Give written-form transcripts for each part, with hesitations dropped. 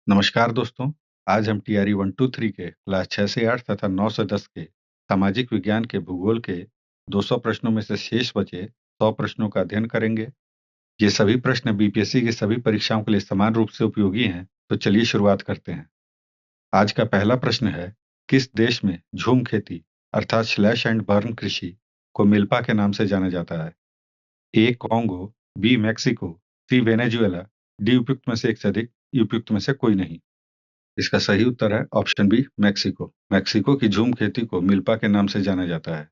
नमस्कार दोस्तों। आज हम टीआरई 123 के क्लास 6 से 8 तथा 9 से 10 के सामाजिक विज्ञान के भूगोल के 200 प्रश्नों में से शेष बचे 100 प्रश्नों का अध्ययन करेंगे। ये सभी प्रश्न बीपीएससी की सभी परीक्षाओं के लिए समान रूप से उपयोगी हैं। तो चलिए शुरुआत करते हैं। आज का पहला प्रश्न है, किस देश में झूम खेती अर्थात स्लैश एंड बर्न कृषि को मिल्पा के नाम से जाना जाता है? ए कॉन्गो, बी मैक्सिको, सी वेनेजुएला, डी उपयुक्त में से एक से अधिक, उपयुक्त में से कोई नहीं। इसका सही उत्तर है ऑप्शन बी मैक्सिको। मैक्सिको की झूम खेती को मिल्पा के नाम से जाना जाता है।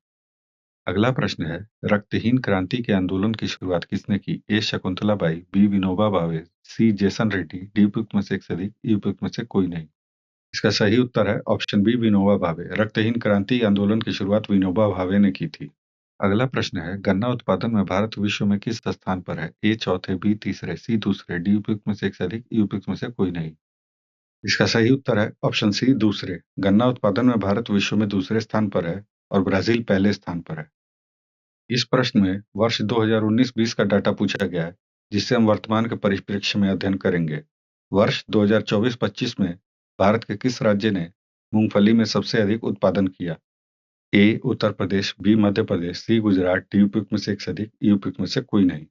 अगला प्रश्न है, रक्तहीन क्रांति के आंदोलन की शुरुआत किसने की? ए Shakuntala by, B Vinoba Bhave, C Jason Reddy, D उपयुक्त में से एक से अधिक, ई उपयुक्त में से कोई नहीं। इसका सही उत्तर है ऑप्शन बी विनोबा भावे। रक्तहीन क्रांति आंदोलन की शुरुआत विनोबा भावे ने की थी। अगला प्रश्न है, गन्ना उत्पादन में भारत विश्व में किस स्थान पर है? ए चौथे, बी तीसरे, सी दूसरे, डी उपयुक्त में से एक से अधिक, ई उपयुक्त में से कोई नहीं। इसका सही उत्तर है ऑप्शन सी दूसरे। गन्ना उत्पादन में भारत विश्व में दूसरे स्थान पर है और ब्राजील पहले स्थान पर है। इस प्रश्न में वर्ष 2019-20 का डाटा पूछा गया है, जिससे हम वर्तमान के परिप्रेक्ष्य में अध्ययन करेंगे। वर्ष 2024-25 में भारत के किस राज्य ने मूंगफली में सबसे अधिक उत्पादन किया? ए उत्तर प्रदेश, बी मध्य प्रदेश, सी गुजरात, डी उपयुक्त में से एक से अधिक, ई उपयुक्त में से कोई नहीं।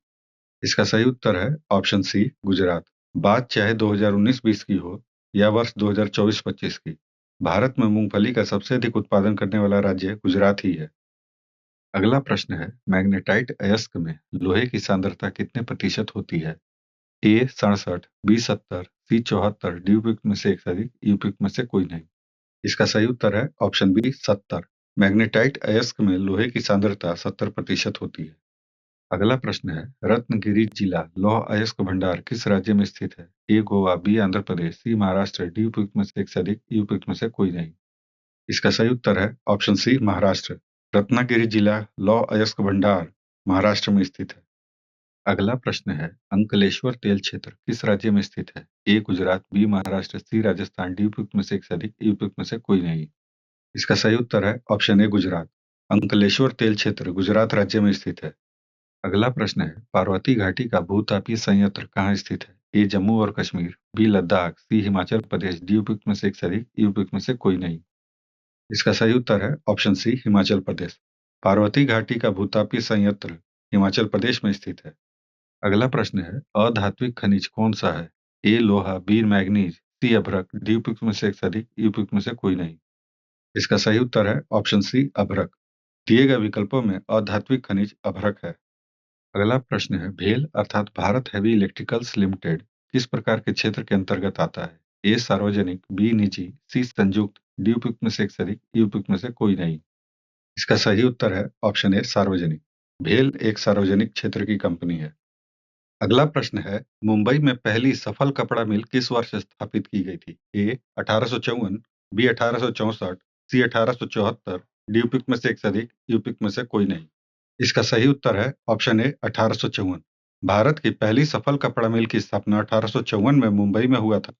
इसका सही उत्तर है ऑप्शन सी गुजरात। बात चाहे 2019-20 की हो या वर्ष 2024-25 की, भारत में मूंगफली का सबसे अधिक उत्पादन करने वाला राज्य गुजरात ही है। अगला प्रश्न है, मैग्नेटाइट अयस्क में लोहे की सांद्रता कितने प्रतिशत होती है? ए 67, बी 70, सी 74, डी उपयुक्त में से एक से अधिक, ई उपयुक्त में से कोई नहीं। इसका सही उत्तर है ऑप्शन बी 70। मैग्नेटाइट अयस्क में लोहे की सांद्रता 70% होती है। अगला प्रश्न है, रत्नगिरी जिला लौह अयस्क भंडार किस राज्य में स्थित है? ए गोवा, बी आंध्र प्रदेश, सी महाराष्ट्र, डी उपयुक्त में से एक से अधिक, ई उपयुक्त में से कोई नहीं। इसका सही उत्तर है ऑप्शन सी महाराष्ट्र। रत्नागिरी जिला लौह अयस्क भंडार महाराष्ट्र में स्थित है। अगला प्रश्न है, अंकलेश्वर तेल क्षेत्र किस राज्य में स्थित है? ए गुजरात, बी महाराष्ट्र, सी राजस्थान, डी उपयुक्त में से एक से अधिक, ई उपयुक्त में से कोई नहीं। इसका सही उत्तर है ऑप्शन ए गुजरात। अंकलेश्वर तेल क्षेत्र गुजरात राज्य में स्थित है। अगला प्रश्न है, पार्वती घाटी का भूतापीय संयंत्र कहाँ स्थित है? ए जम्मू और कश्मीर, बी लद्दाख, सी हिमाचल प्रदेश, डी उपयुक्त में से एक से अधिक, ई उपयुक्त में से कोई नहीं। इसका सही उत्तर है ऑप्शन सी हिमाचल प्रदेश। पार्वती घाटी का भूतापीय संयंत्र हिमाचल प्रदेश में स्थित है। अगला प्रश्न है, अधात्विक खनिज कौन सा है? ए लोहा, बी मैग्नीज, सी अभ्रक, डी उपयुक्त में से एक से अधिक, ई उपयुक्त में से कोई नहीं। इसका सही उत्तर है ऑप्शन सी अभ्रक। दिए गए विकल्पों में अधात्विक खनिज अभ्रक है। अगला प्रश्न है, भेल अर्थात भारत हेवी इलेक्ट्रिकल्स लिमिटेड किस प्रकार के क्षेत्र के अंतर्गत आता है? ए सार्वजनिक, बी निजी, सी संयुक्त, डी उपयुक्त में से एक से अधिक, ई उपयुक्त में से कोई नहीं। इसका सही उत्तर है ऑप्शन ए सार्वजनिक। भेल एक सार्वजनिक क्षेत्र की कंपनी है। अगला प्रश्न है, मुंबई में पहली सफल कपड़ा मिल किस वर्ष स्थापित की गई थी? ए 1854, बी 1864, सी 1874, डी उपयुक्त में से एक से अधिक, ई उपयुक्त में से कोई नहीं। इसका सही उत्तर है ऑप्शन ए 1854। भारत की पहली सफल कपड़ा मिल की स्थापना 1854 में मुंबई में हुआ था,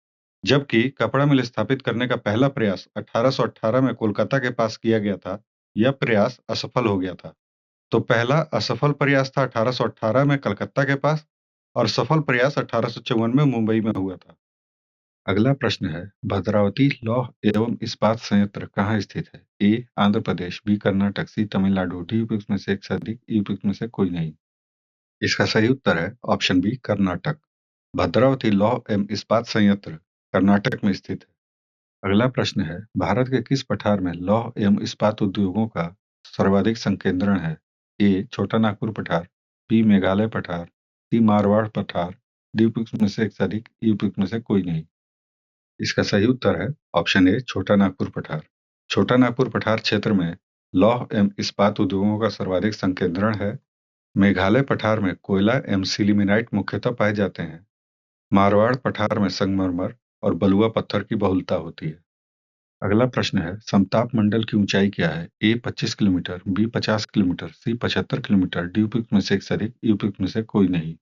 जबकि कपड़ा मिल स्थापित करने का पहला प्रयास 1818 में कोलकाता के पास किया गया था। यह प्रयास असफल हो गया था। तो पहला असफल प्रयास था 1818 में कलकत्ता के पास और सफल प्रयास 1854 में मुंबई में हुआ था। अगला प्रश्न है, भद्रावती लौह एवं इस्पात संयंत्र कहाँ स्थित है? ए आंध्र प्रदेश, बी कर्नाटक, सी तमिलनाडु, डी उपयुक्त में से एक से अधिक, ई उपयुक्त में से कोई नहीं। इसका सही उत्तर है ऑप्शन बी कर्नाटक। भद्रावती लौह एवं इस्पात संयंत्र कर्नाटक में स्थित है। अगला प्रश्न है, भारत के किस पठार में लौह एवं इस्पात उद्योगों का सर्वाधिक संकेंद्रण है? ए छोटा नागपुर पठार, बी मेघालय पठार, सी मारवाड़ पठार, डी उपयुक्त में से एक से अधिक, ई उपयुक्त में से कोई नहीं। इसका सही उत्तर है ऑप्शन ए छोटा नागपुर पठार। छोटा नागपुर पठार क्षेत्र में लौह एवं इस्पात उद्योगों का सर्वाधिक संकेंद्रण है। मेघालय पठार में कोयला एवं सिलिमिनाइट मुख्यतः पाए जाते हैं। मारवाड़ पठार में संगमरमर और बलुआ पत्थर की बहुलता होती है। अगला प्रश्न है, समताप मंडल की ऊंचाई क्या है? ए 25 किलोमीटर, बी 50 किलोमीटर, सी 75 किलोमीटर, डी उपयुक्त में से एक से अधिक, ई उपयुक्त में से कोई नहीं।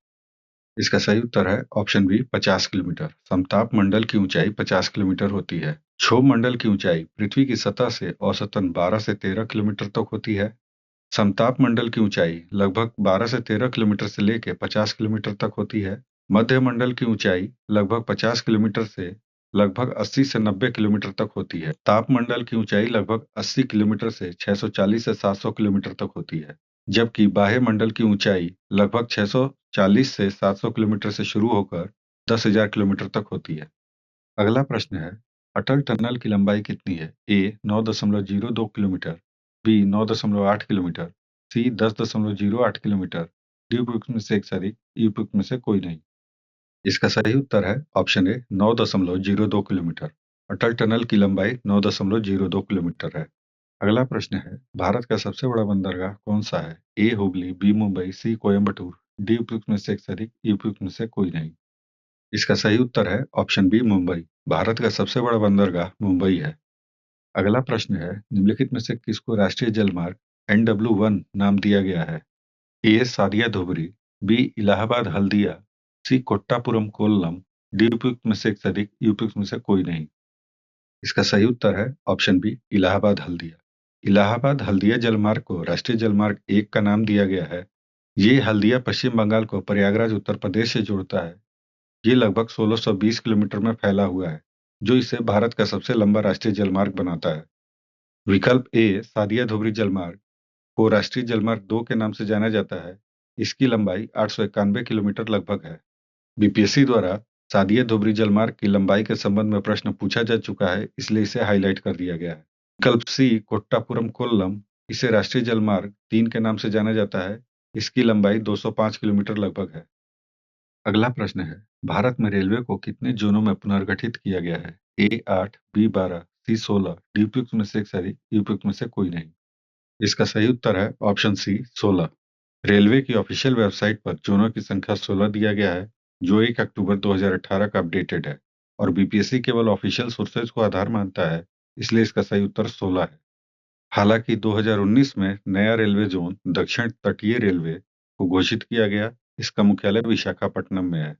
इसका सही उत्तर है ऑप्शन बी 50 किलोमीटर। समताप मंडल की ऊंचाई 50 किलोमीटर होती है। क्षोभ मंडल की ऊंचाई पृथ्वी की सतह से औसतन 12 से 13 किलोमीटर तक होती है। समताप मंडल की ऊंचाई लगभग 12 से 13 किलोमीटर से लेकर 50 किलोमीटर तक होती है। मध्य मंडल की ऊंचाई लगभग 50 किलोमीटर से लगभग 80 से 90 किलोमीटर तक होती है। तापमंडल की ऊंचाई लगभग 80 किलोमीटर से 640 से 700 किलोमीटर तक होती है, जबकि बाह्य मंडल की ऊंचाई लगभग 640 से 700 किलोमीटर से शुरू होकर 10,000 किलोमीटर तक होती है। अगला प्रश्न है, अटल टनल की लंबाई कितनी है? ए 9.02 किलोमीटर, बी 9.8 किलोमीटर, सी 10.08 किलोमीटर, डी उपयुक्त में से एक से अधिक, ई उपयुक्त में से कोई नहीं। इसका सही उत्तर है option A 9.02 kilometre. Atal tunnel की लंबाई 9.02 किलोमीटर है। अगला प्रश्न है, भारत का सबसे बड़ा बंदरगाह कौन सा है? ए हुबली, बी मुंबई, सी कोयम्बटूर, डी उपयुक्त में से एक से अधिक, ई उपयुक्त में से कोई नहीं। इसका सही उत्तर है ऑप्शन बी मुंबई। भारत का सबसे बड़ा बंदरगाह मुंबई है। अगला प्रश्न है, निम्नलिखित में से किसको राष्ट्रीय जलमार्ग NW1 नाम दिया गया है? ए सादिया धुबरी, बी इलाहाबाद हल्दिया, सी कोट्टापुरम कोल्लम, डी उपयुक्त में से एक से अधिक, ई उपयुक्त में से कोई नहीं। इसका सही उत्तर है ऑप्शन बी इलाहाबाद हल्दिया। इलाहाबाद हल्दिया जलमार्ग को राष्ट्रीय जलमार्ग 1 का नाम दिया गया है। ये हल्दिया पश्चिम बंगाल को प्रयागराज उत्तर प्रदेश से जोड़ता है। ये लगभग 1620 किलोमीटर में फैला हुआ है, जो इसे भारत का सबसे लंबा राष्ट्रीय जलमार्ग बनाता है। विकल्प ए सादिया धुबरी जलमार्ग को राष्ट्रीय जलमार्ग 2 के नाम से जाना जाता है। इसकी लंबाई 891 किलोमीटर लगभग है। बीपीएससी द्वारा सादिया धुबरी जलमार्ग की लंबाई के संबंध में प्रश्न पूछा जा चुका है, इसलिए इसे हाईलाइट कर दिया गया है। विकल्प सी कोट्टापुरम कोल्लम, इसे राष्ट्रीय जलमार्ग 3 के नाम से जाना जाता है। इसकी लंबाई 205 किलोमीटर लगभग है। अगला प्रश्न है, भारत में रेलवे को कितने जोनों में पुनर्गठित किया गया है? ए 8, बी 12, सी 16, डी उपयुक्त में से एक से अधिक, ई उपयुक्त में से कोई नहीं। इसका सही उत्तर है ऑप्शन सी 16। रेलवे की ऑफिशियल वेबसाइट पर जोनों की संख्या 16 दिया गया है, जो 1 अक्टूबर 2018 का अपडेटेड है, और बीपीएससी केवल ऑफिशियल सोर्सेज को आधार मानता है, इसलिए इसका सही उत्तर 16 है। हालांकि 2019 में नया रेलवे जोन दक्षिण तटीय रेलवे को घोषित किया गया। इसका मुख्यालय विशाखापट्टनम में है।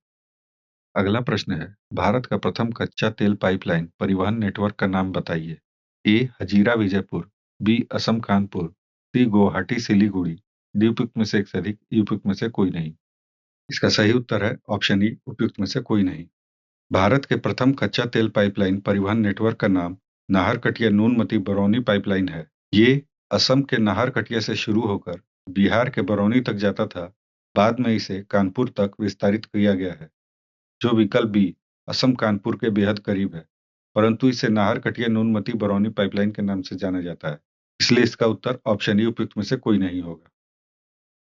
अगला प्रश्न है, भारत का प्रथम कच्चा तेल पाइपलाइन परिवहन नेटवर्क का नाम बताइए। ए हजीरा विजयपुर, बी असम कानपुर, सी गुवाहाटी सिलीगुड़ी, डी उपयुक्त में से एक से अधिक, ई उपयुक्त में से कोई नहीं। इसका सही उत्तर है ऑप्शन ई उपयुक्त में से कोई नहीं। भारत के प्रथम कच्चा तेल पाइपलाइन परिवहन नेटवर्क का नाम नाहरकटिया नूनमती बरौनी पाइपलाइन है। ये असम के नाहरकटिया से शुरू होकर बिहार के बरौनी तक जाता था। बाद में इसे कानपुर तक विस्तारित किया गया है, जो विकल्प बी असम कानपुर के बेहद करीब है, परंतु इसे नाहरकटिया नूनमती बरौनी पाइपलाइन के नाम से जाना जाता है, इसलिए इसका उत्तर ऑप्शन ई उपयुक्त में से कोई नहीं होगा।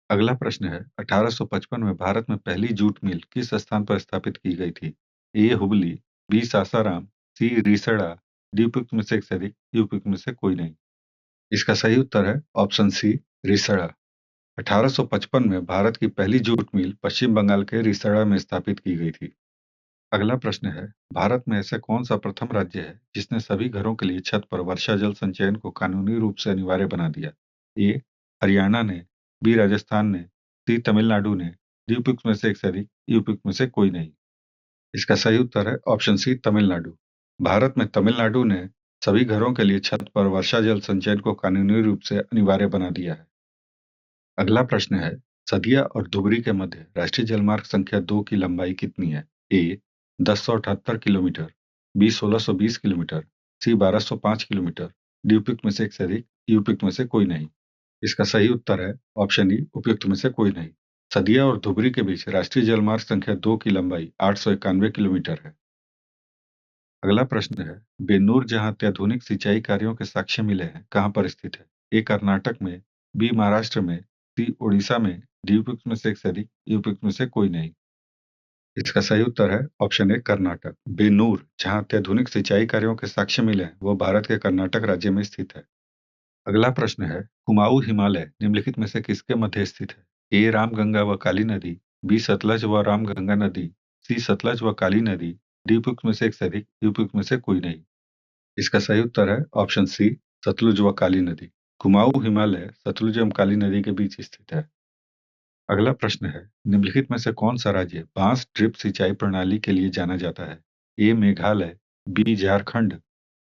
अगला प्रश्न है, 1855 में भारत में पहली जूट मिल किस स्थान पर स्थापित की गई थी? ए हुबली, बी सासाराम, सी रिसड़ा, डी उपयुक्त में से एक से अधिक, ई उपयुक्त में से कोई नहीं। इसका सही उत्तर है ऑप्शन सी रिसड़ा। 1855 में भारत की पहली जूट मिल पश्चिम बंगाल के रिसड़ा में स्थापित की गई थी। अगला प्रश्न है, भारत में ऐसा कौन सा प्रथम राज्य है जिसने सभी घरों के लिए छत पर वर्षा जल संचयन को कानूनी रूप से अनिवार्य बना दिया? ए हरियाणा ने, बी राजस्थान ने, सी तमिलनाडु ने, डी उपयुक्त में से एक से अधिक, ई उपयुक्त में से कोई नहीं। इसका सही उत्तर है ऑप्शन सी तमिलनाडु। भारत में तमिलनाडु ने सभी घरों के लिए छत पर वर्षा जल संचयन को कानूनी रूप से अनिवार्य बना दिया है। अगला प्रश्न है, सदिया और धुबरी के मध्य राष्ट्रीय जलमार्ग संख्या 2 की लंबाई कितनी है? ए 1078 किलोमीटर, बी 1620 किलोमीटर, सी 1205 किलोमीटर, डी उपयुक्त में से एक से अधिक, ई उपयुक्त में से कोई नहीं। इसका सही उत्तर है ऑप्शन ई उपयुक्त में से कोई नहीं। सदिया और धुबरी के बीच राष्ट्रीय जलमार्ग संख्या 2 की लंबाई 891 किलोमीटर है। अगला प्रश्न है, बेन्नूर जहां अत्याधुनिक सिंचाई कार्यों के साक्ष्य मिले हैं, कहां पर स्थित है? ए कर्नाटक में, बी महाराष्ट्र में, सी उड़ीसा में, डी उपयुक्त में से एक से अधिक, ई उपयुक्त में से कोई नहीं। इसका सही उत्तर है ऑप्शन ए कर्नाटक। बेन्नूर जहां अत्याधुनिक सिंचाई कार्यों के साक्ष्य मिले हैं, वो भारत के कर्नाटक राज्य में स्थित है। अगला प्रश्न है, कुमाऊं हिमालय निम्नलिखित में से किसके मध्य स्थित है? ए रामगंगा व काली नदी, बी सतलज व रामगंगा नदी, सी सतलज व काली नदी, डी उपयुक्त में से एक से अधिक, ई उपयुक्त में से कोई नहीं। इसका सही उत्तर है ऑप्शन सी सतलुज व काली नदी। कुमाऊं हिमालय सतलुज एवं काली नदी के बीच स्थित है। अगला प्रश्न है, निम्नलिखित में से कौन सा राज्य बांस ड्रिप सिंचाई प्रणाली के लिए जाना जाता है? ए मेघालय, बी झारखंड,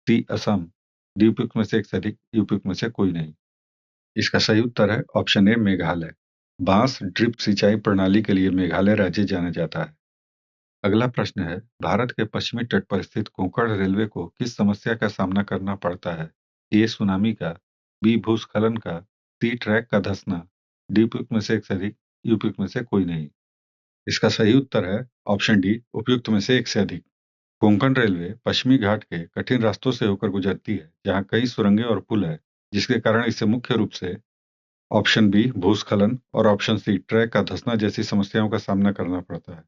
सी असम, डी उपयुक्त में से एक से अधिक, ई उपयुक्त में से कोई नहीं। इसका सही उत्तर है ऑप्शन ए मेघालय। बांस ड्रिप सिंचाई प्रणाली के लिए मेघालय राज्य जाना जाता है। अगला प्रश्न है, भारत के पश्चिमी तट पर स्थित कोंकण रेलवे को किस समस्या का सामना करना पड़ता है? ए सुनामी का, बी भूस्खलन का, सी ट्रैक का धंसना, डी उपयुक्त में से एक से अधिक, उपयुक्त में से कोई नहीं। इसका सही उत्तर है ऑप्शन डी, उपयुक्त में से एक से अधिक। कोंकण रेलवे पश्चिमी घाट के कठिन रास्तों से होकर गुजरती है, जहाँ कई सुरंगें और पुल है, जिसके कारण इसे मुख्य रूप से ऑप्शन बी भूस्खलन और ऑप्शन सी ट्रैक का धंसना जैसी समस्याओं का सामना करना पड़ता है।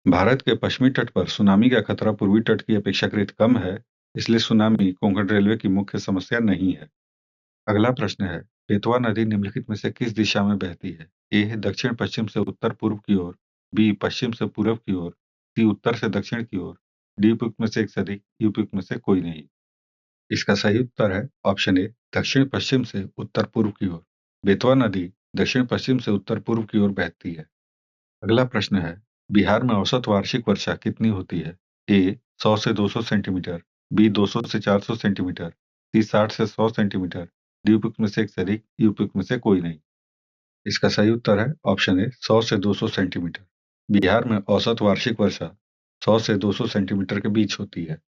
भारत के पश्चिमी तट पर सुनामी का खतरा पूर्वी तट की अपेक्षाकृत कम है, इसलिए सुनामी कोंकण रेलवे की मुख्य समस्या नहीं है। अगला प्रश्न है, बेतवा नदी निम्नलिखित में से किस दिशा में बहती है? ए दक्षिण पश्चिम से उत्तर पूर्व की ओर, बी पश्चिम से पूरब की ओर, सी उत्तर से दक्षिण की ओर, डी उपयुक्त में से एक से अधिक, उपयुक्त में से कोई नहीं। इसका सही उत्तर है ऑप्शन ए, दक्षिण पश्चिम से उत्तर पूर्व की ओर। बेतवा नदी दक्षिण पश्चिम से उत्तर पूर्व की ओर बहती है। अगला प्रश्न है, बिहार में औसत वार्षिक वर्षा कितनी होती है? ए 100 से 200 सेंटीमीटर, बी 200 से 400 सेंटीमीटर, सी 60 से 100 सेंटीमीटर, डी उपयुक्त में से एक से अधिक, उपयुक्त में से कोई नहीं। इसका सही उत्तर है ऑप्शन ए 100 से 200 सेंटीमीटर। बिहार में औसत वार्षिक वर्षा 100 से 200 सेंटीमीटर के बीच होती है।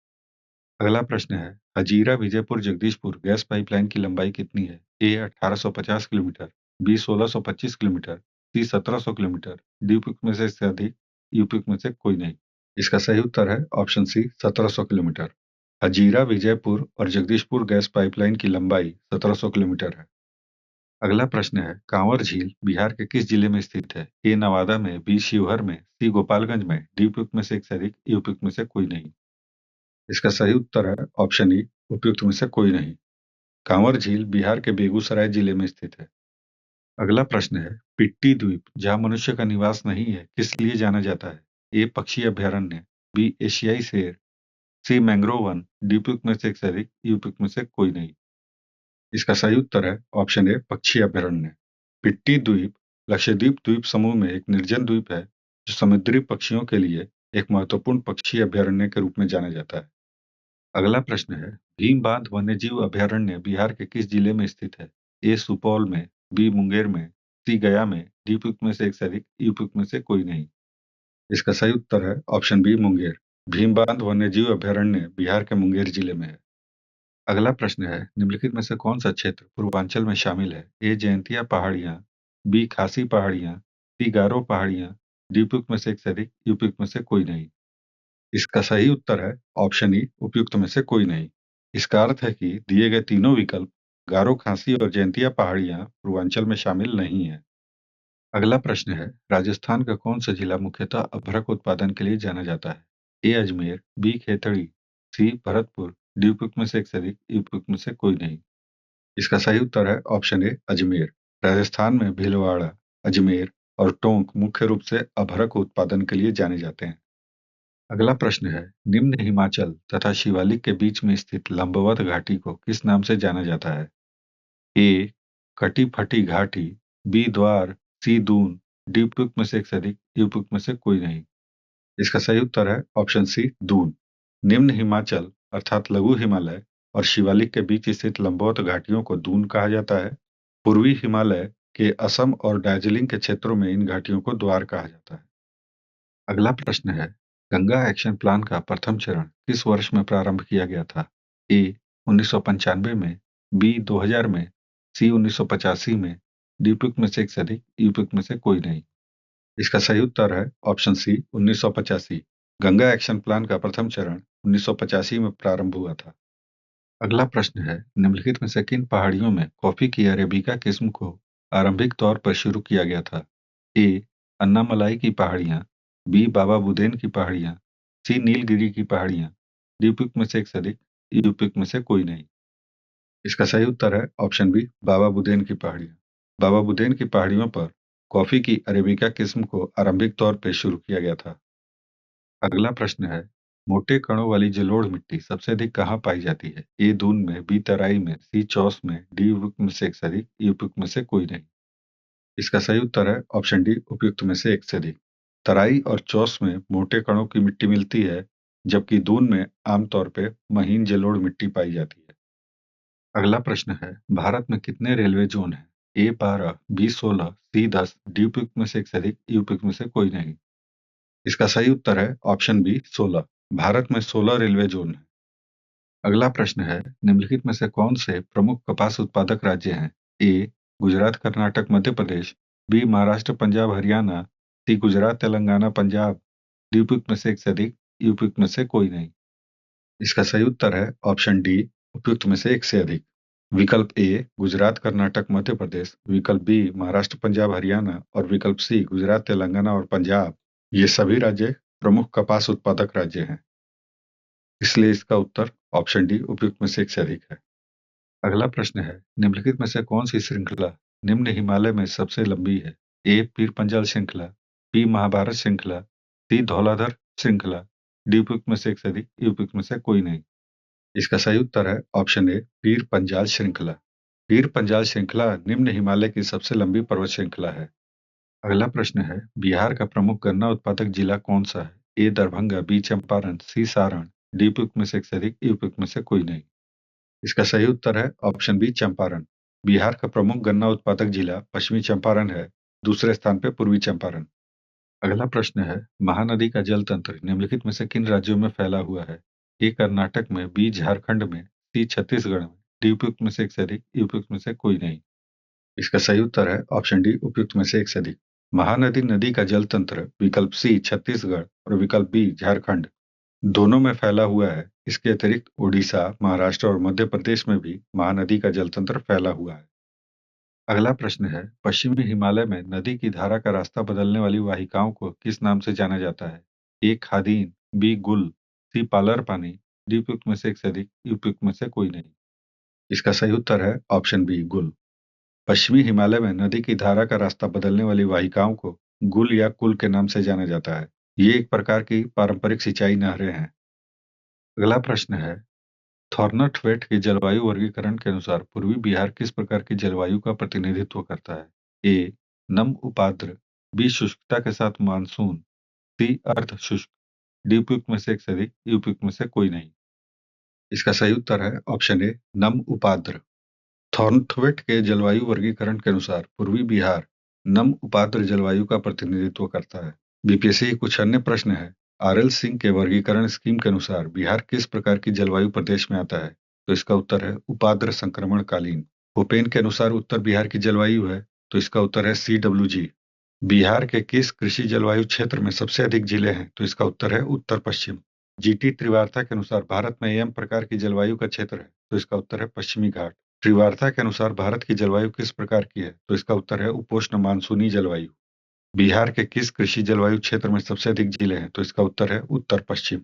अगला प्रश्न है, हजीरा विजयपुर जगदीशपुर गैस पाइपलाइन की लंबाई कितनी है? ए 1850 किलोमीटर, बी 1625 किलोमीटर, सी 1700 किलोमीटर, डी उपयुक्त में से अधिक, उपयुक्त में से कोई नहीं। इसका सही उत्तर है option C 1700 kilometre. Hazira Vijaypur और जगदीशपुर गैस पाइपलाइन की लंबाई 1700 किलोमीटर है। अगला प्रश्न है, कांवर झील बिहार के किस जिले में स्थित है? ए नवादा में, बी शिवहर में, सी गोपालगंज में, डी उपयुक्त में से एक से अधिक, उपयुक्त में से कोई नहीं। इसका सही उत्तर है ऑप्शन ई, उपयुक्त में से कोई नहीं। कांवर झील बिहार के बेगूसराय जिले में स्थित है। अगला प्रश्न है, पिट्टी द्वीप जहां मनुष्य का निवास नहीं है, किस लिए जाना जाता है? ए पक्षी अभयारण्य, बी एशियाई शेर, सी मैंग्रोव वन, डी उपयुक्त में से एक से अधिक, उपयुक्त में से कोई नहीं। इसका सही उत्तर है ऑप्शन ए पक्षी अभयारण्य। पिट्टी द्वीप लक्षद्वीप द्वीप समूह में एक निर्जन द्वीप है, जो समुद्री पक्षियों के लिए एक महत्वपूर्ण पक्षी अभयारण्य के रूप में जाना जाता है। अगला प्रश्न है, भीम बांध वन्यजीव अभयारण्य बिहार के किस जिले में स्थित है? ए सुपौल में, बी मुंगेर में, सी गया में, डी उपयुक्त में से एक से अधिक, उपयुक्त में से कोई नहीं। इसका सही उत्तर है ऑप्शन बी मुंगेर। भीम बांध वन्यजीव अभयारण्य बिहार के मुंगेर जिले में है। अगला प्रश्न है, निम्नलिखित में से कौन सा क्षेत्र पूर्वांचल में शामिल है? ए जयंतिया पहाड़ियां, बी खासी पहाड़ियां, सी गारो पहाड़ियां, डी उपयुक्त में से एक से अधिक, उपयुक्त में से कोई नहीं। इसका सही उत्तर है ऑप्शन ई, उपयुक्त में से कोई नहीं। इसका अर्थ है कि दिए गए तीनों विकल्प गारो खासी और जयंतिया पहाड़ियां पूर्वांचल में शामिल नहीं है। अगला प्रश्न है, राजस्थान का कौन सा जिला मुख्यतः अभ्रक उत्पादन के लिए जाना जाता है? ए अजमेर, बी खेतड़ी, सी भरतपुर, डी उपयुक्त में से एक से अधिक, उपयुक्त में से कोई नहीं। इसका सही उत्तर है ऑप्शन ए अजमेर। राजस्थान में भीलवाड़ा, अजमेर और टोंक मुख्य रूप से अभ्रक उत्पादन के लिए जाने जाते हैं। अगला प्रश्न है, निम्न हिमाचल तथा शिवालिक के बीच में स्थित लंबवत घाटी को किस नाम से जाना जाता है? ए कटी फटी घाटी, बी द्वार, सी दून, डी उपयुक्त में से एक से अधिक, उपयुक्त में से कोई नहीं। इसका सही उत्तर है ऑप्शन सी दून। निम्न हिमाचल अर्थात लघु हिमालय और शिवालिक के बीच स्थित लंबवत घाटियों को दून कहा जाता है। पूर्वी हिमालय के असम और दार्जिलिंग के क्षेत्रों में इन घाटियों को द्वार कहा जाता है। अगला प्रश्न है, गंगा एक्शन प्लान का प्रथम चरण किस वर्ष में प्रारंभ किया गया था? ए 1995 में, बी 2000 में, सी 1985 में, डी उपयुक्त में से एक से अधिक, उपयुक्त में से कोई नहीं। इसका सही उत्तर है option C 1985। Ganga action plan का प्रथम चरण 1985 में प्रारंभ हुआ था। अगला प्रश्न है, निम्नलिखित में से किन पहाड़ियों में कॉफी की अरेबिका किस्म को आरंभिक तौर पर शुरू किया गया था? ए अन्नामलाई की पहाड़ियां, बी बाबा बुदेन की पहाड़ियां, सी नीलगिरी की पहाड़ियां, डी उपयुक्त में से एक से अधिक, ई उपयुक्त में से कोई नहीं। इसका सही उत्तर है ऑप्शन बी बाबा बुदेन की पहाड़ियां। बाबा बुदेन की पहाड़ियों पर कॉफी की अरेबिका किस्म को आरंभिक तौर पर शुरू किया गया था। अगला प्रश्न है, मोटे कणों वाली जलोढ़ मिट्टी सबसे अधिक कहाँ पाई जाती है? ए दून में, बी तराई में, सी चौस में, डी उपयुक्त में से एक से अधिक, ई उपयुक्त में से कोई नहीं। इसका सही उत्तर है ऑप्शन डी उपयुक्त में से एक से अधिक। तराई और चौस में मोटे कणों की मिट्टी मिलती है, जबकि दून में आमतौर पे महीन जलोढ़ मिट्टी पाई जाती है। अगला प्रश्न है, भारत में कितने रेलवे जोन हैं? ए 12, बी 16, सी 10, डी उपयुक्त में से एक से अधिक, ई उपयुक्त में से कोई नहीं। इसका सही उत्तर है ऑप्शन बी 16। भारत में 16 रेलवे जोन है। अगला प्रश्न है, निम्नलिखित में से कौन से प्रमुख कपास उत्पादक राज्य हैं? ए गुजरात, कर्नाटक, मध्य प्रदेश। बी महाराष्ट्र, पंजाब, हरियाणा। सी गुजरात, तेलंगाना, पंजाब। डी उपयुक्त में से एक से अधिक, उपयुक्त में से कोई नहीं। इसका सही उत्तर है ऑप्शन डी, उपयुक्त में से एक से अधिक। विकल्प ए गुजरात, कर्नाटक, मध्य प्रदेश। विकल्प बी महाराष्ट्र, पंजाब, हरियाणा। और विकल्प सी गुजरात, तेलंगाना और पंजाब। ये सभी राज्य प्रमुख कपास उत्पादक राज्य हैं, इसलिए इसका उत्तर ऑप्शन डी, उपयुक्त में से एक से अधिक है। अगला प्रश्न है, निम्नलिखित में से कौन सी श्रृंखला निम्न हिमालय में सबसे लंबी है? ए पीर पंजाल श्रृंखला। बी महाभारत श्रृंखला। सी धौलाधर श्रृंखला। डी उपयुक्त में से एक से अधिक, उपयुक्त में से कोई नहीं। इसका सही उत्तर है ऑप्शन ए, पीर पंजाल श्रृंखला। पीर पंजाल श्रृंखला निम्न हिमालय की सबसे लंबी पर्वत श्रृंखला है। अगला प्रश्न है, बिहार का प्रमुख गन्ना उत्पादक जिला कौन सा है? ए दरभंगा, बी चंपारण, सी सारण। डी उपयुक्त में से एक से अधिक, उपयुक्त में से कोई नहीं। इसका सही उत्तर है ऑप्शन बी चंपारण। बिहार का प्रमुख गन्ना उत्पादक जिला पश्चिमी चंपारण है, दूसरे स्थान पर पूर्वी चंपारण। अगला प्रश्न है, महानदी का जल तंत्र निम्नलिखित में से किन राज्यों में फैला हुआ है? ए कर्नाटक में, बी झारखंड में, सी छत्तीसगढ़ में। डी उपयुक्त में से एक से अधिक, उपयुक्त में से कोई नहीं। इसका सही उत्तर है ऑप्शन डी, उपयुक्त में से एक से अधिक। महानदी नदी का जल तंत्र विकल्प सी छत्तीसगढ़ और विकल्प बी झारखंड दोनों में फैला हुआ है। इसके अतिरिक्त उड़ीसा, महाराष्ट्र और मध्य प्रदेश में भी महानदी का जलतंत्र फैला हुआ है। अगला प्रश्न है, पश्चिमी हिमालय में नदी की धारा का रास्ता बदलने वाली वाहिकाओं को किस नाम से जाना जाता है? ए खादीन, बी गुल, सी पालर पानी। डी उपयुक्त में से एक से अधिक, उपयुक्त में से कोई नहीं। इसका सही उत्तर है ऑप्शन बी गुल। पश्चिमी हिमालय में नदी की धारा का रास्ता बदलने वाली वाहिकाओं को गुल या कुल के नाम से जाना जाता है। ये एक प्रकार की पारंपरिक सिंचाई नहरें हैं। अगला प्रश्न है, थॉर्नटवेट के जलवायु वर्गीकरण के अनुसार पूर्वी बिहार किस प्रकार की जलवायु का प्रतिनिधित्व करता है? ए नम उपाद्र। बी शुष्कता के साथ मानसून। सी अर्ध शुष्क। डी उपयुक्त में से एक से अधिक, उपयुक्त में से कोई नहीं। इसका सही उत्तर है ऑप्शन ए, नम उपाद्र। थॉर्नथवेट के जलवायु वर्गीकरण के अनुसार पूर्वी बिहार नम उपाद्र जलवायु का प्रतिनिधित्व करता है। बीपीएससी के कुछ अन्य प्रश्न है, आरएल सिंह के वर्गीकरण स्कीम के अनुसार बिहार किस प्रकार की जलवायु प्रदेश में आता है? तो इसका उत्तर है उपाद्र संक्रमण कालीन। भूपेन के अनुसार उत्तर बिहार की जलवायु है, तो इसका उत्तर है CWG। बिहार के किस कृषि जलवायु क्षेत्र में सबसे अधिक जिले हैं? तो इसका उत्तर है उत्तर पश्चिम। जीटी त्रिवार्ता के अनुसार भारत में एम प्रकार की जलवायु का क्षेत्र है, तो इसका उत्तर है पश्चिमी घाट। त्रिवार्ता के अनुसार भारत की जलवायु किस प्रकार की है? तो इसका उत्तर है उपोष्ण मानसूनी जलवायु। बिहार के किस कृषि जलवायु क्षेत्र में सबसे अधिक जिले हैं? तो इसका उत्तर है उत्तर पश्चिम।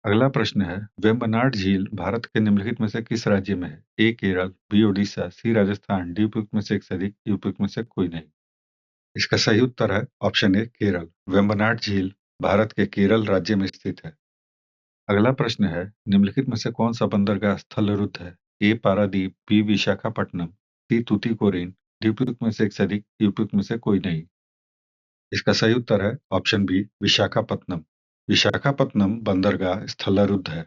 अगला प्रश्न है, वेम्बनाड झील भारत के निम्नलिखित में से किस राज्य में है? ए केरल, बी ओडिशा, सी राजस्थान। डी उपयुक्त में से एक से अधिक, उपयुक्त में से कोई नहीं। इसका सही उत्तर है ऑप्शन ए केरल। वेम्बनाड झील भारत के केरल राज्य में स्थित है। अगला प्रश्न है, निम्नलिखित में से कौन सा बंदरगाह स्थलरुद्ध है? ए पारादीप, बी विशाखापट्टनम, सी तूतीकोरिन। डी उपयुक्त में से एक से अधिक, उपयुक्त में से कोई नहीं। इसका सही उत्तर है ऑप्शन बी विशाखापत्तनम। विशाखापत्तनम बंदरगाह स्थलरुद्ध है।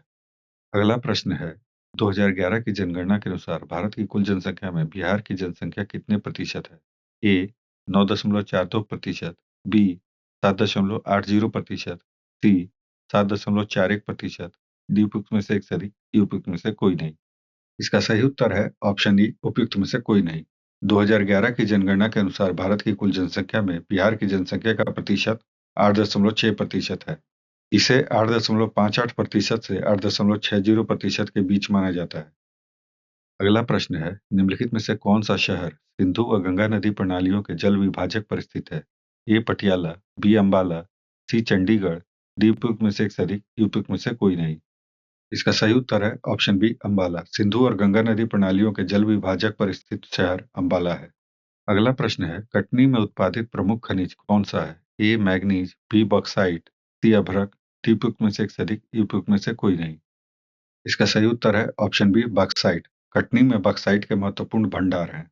अगला प्रश्न है, 2011 की जनगणना के अनुसार भारत की कुल जनसंख्या में बिहार की जनसंख्या कितने प्रतिशत है? ए 9.42%। बी 7.80%। सी 7.41%। डी उपयुक्त में से एक से अधिक, उपयुक्त में से कोई नहीं। इसका सही उत्तर है ऑप्शन ई, उपयुक्त में से कोई नहीं। 2011 की जनगणना के अनुसार भारत की कुल जनसंख्या में बिहार की जनसंख्या का प्रतिशत 8.6% है। इसे 8.58% से 8.60% के बीच माना जाता है। अगला प्रश्न है, निम्नलिखित में से कौन सा शहर सिंधु व गंगा नदी प्रणालियों के जल विभाजक पर स्थित है? ए पटियाला, बी अंबाला, सी चंडीगढ़। डी उपयुक्त में से एक से अधिक, उपयुक्त में से कोई नहीं। इसका सही उत्तर है ऑप्शन बी अंबाला। सिंधु और गंगा नदी प्रणालियों के जल विभाजक पर स्थित शहर अंबाला है। अगला प्रश्न है, कटनी में उत्पादित प्रमुख खनिज कौन सा है? ए मैग्नीज, बी बॉक्साइट, सी अभ्रक। डी उपयुक्त में से एक से अधिक, उपयुक्त में से कोई नहीं। इसका सही उत्तर है ऑप्शन बी बॉक्साइट। कटनी में बॉक्साइट के महत्वपूर्ण भंडार हैं।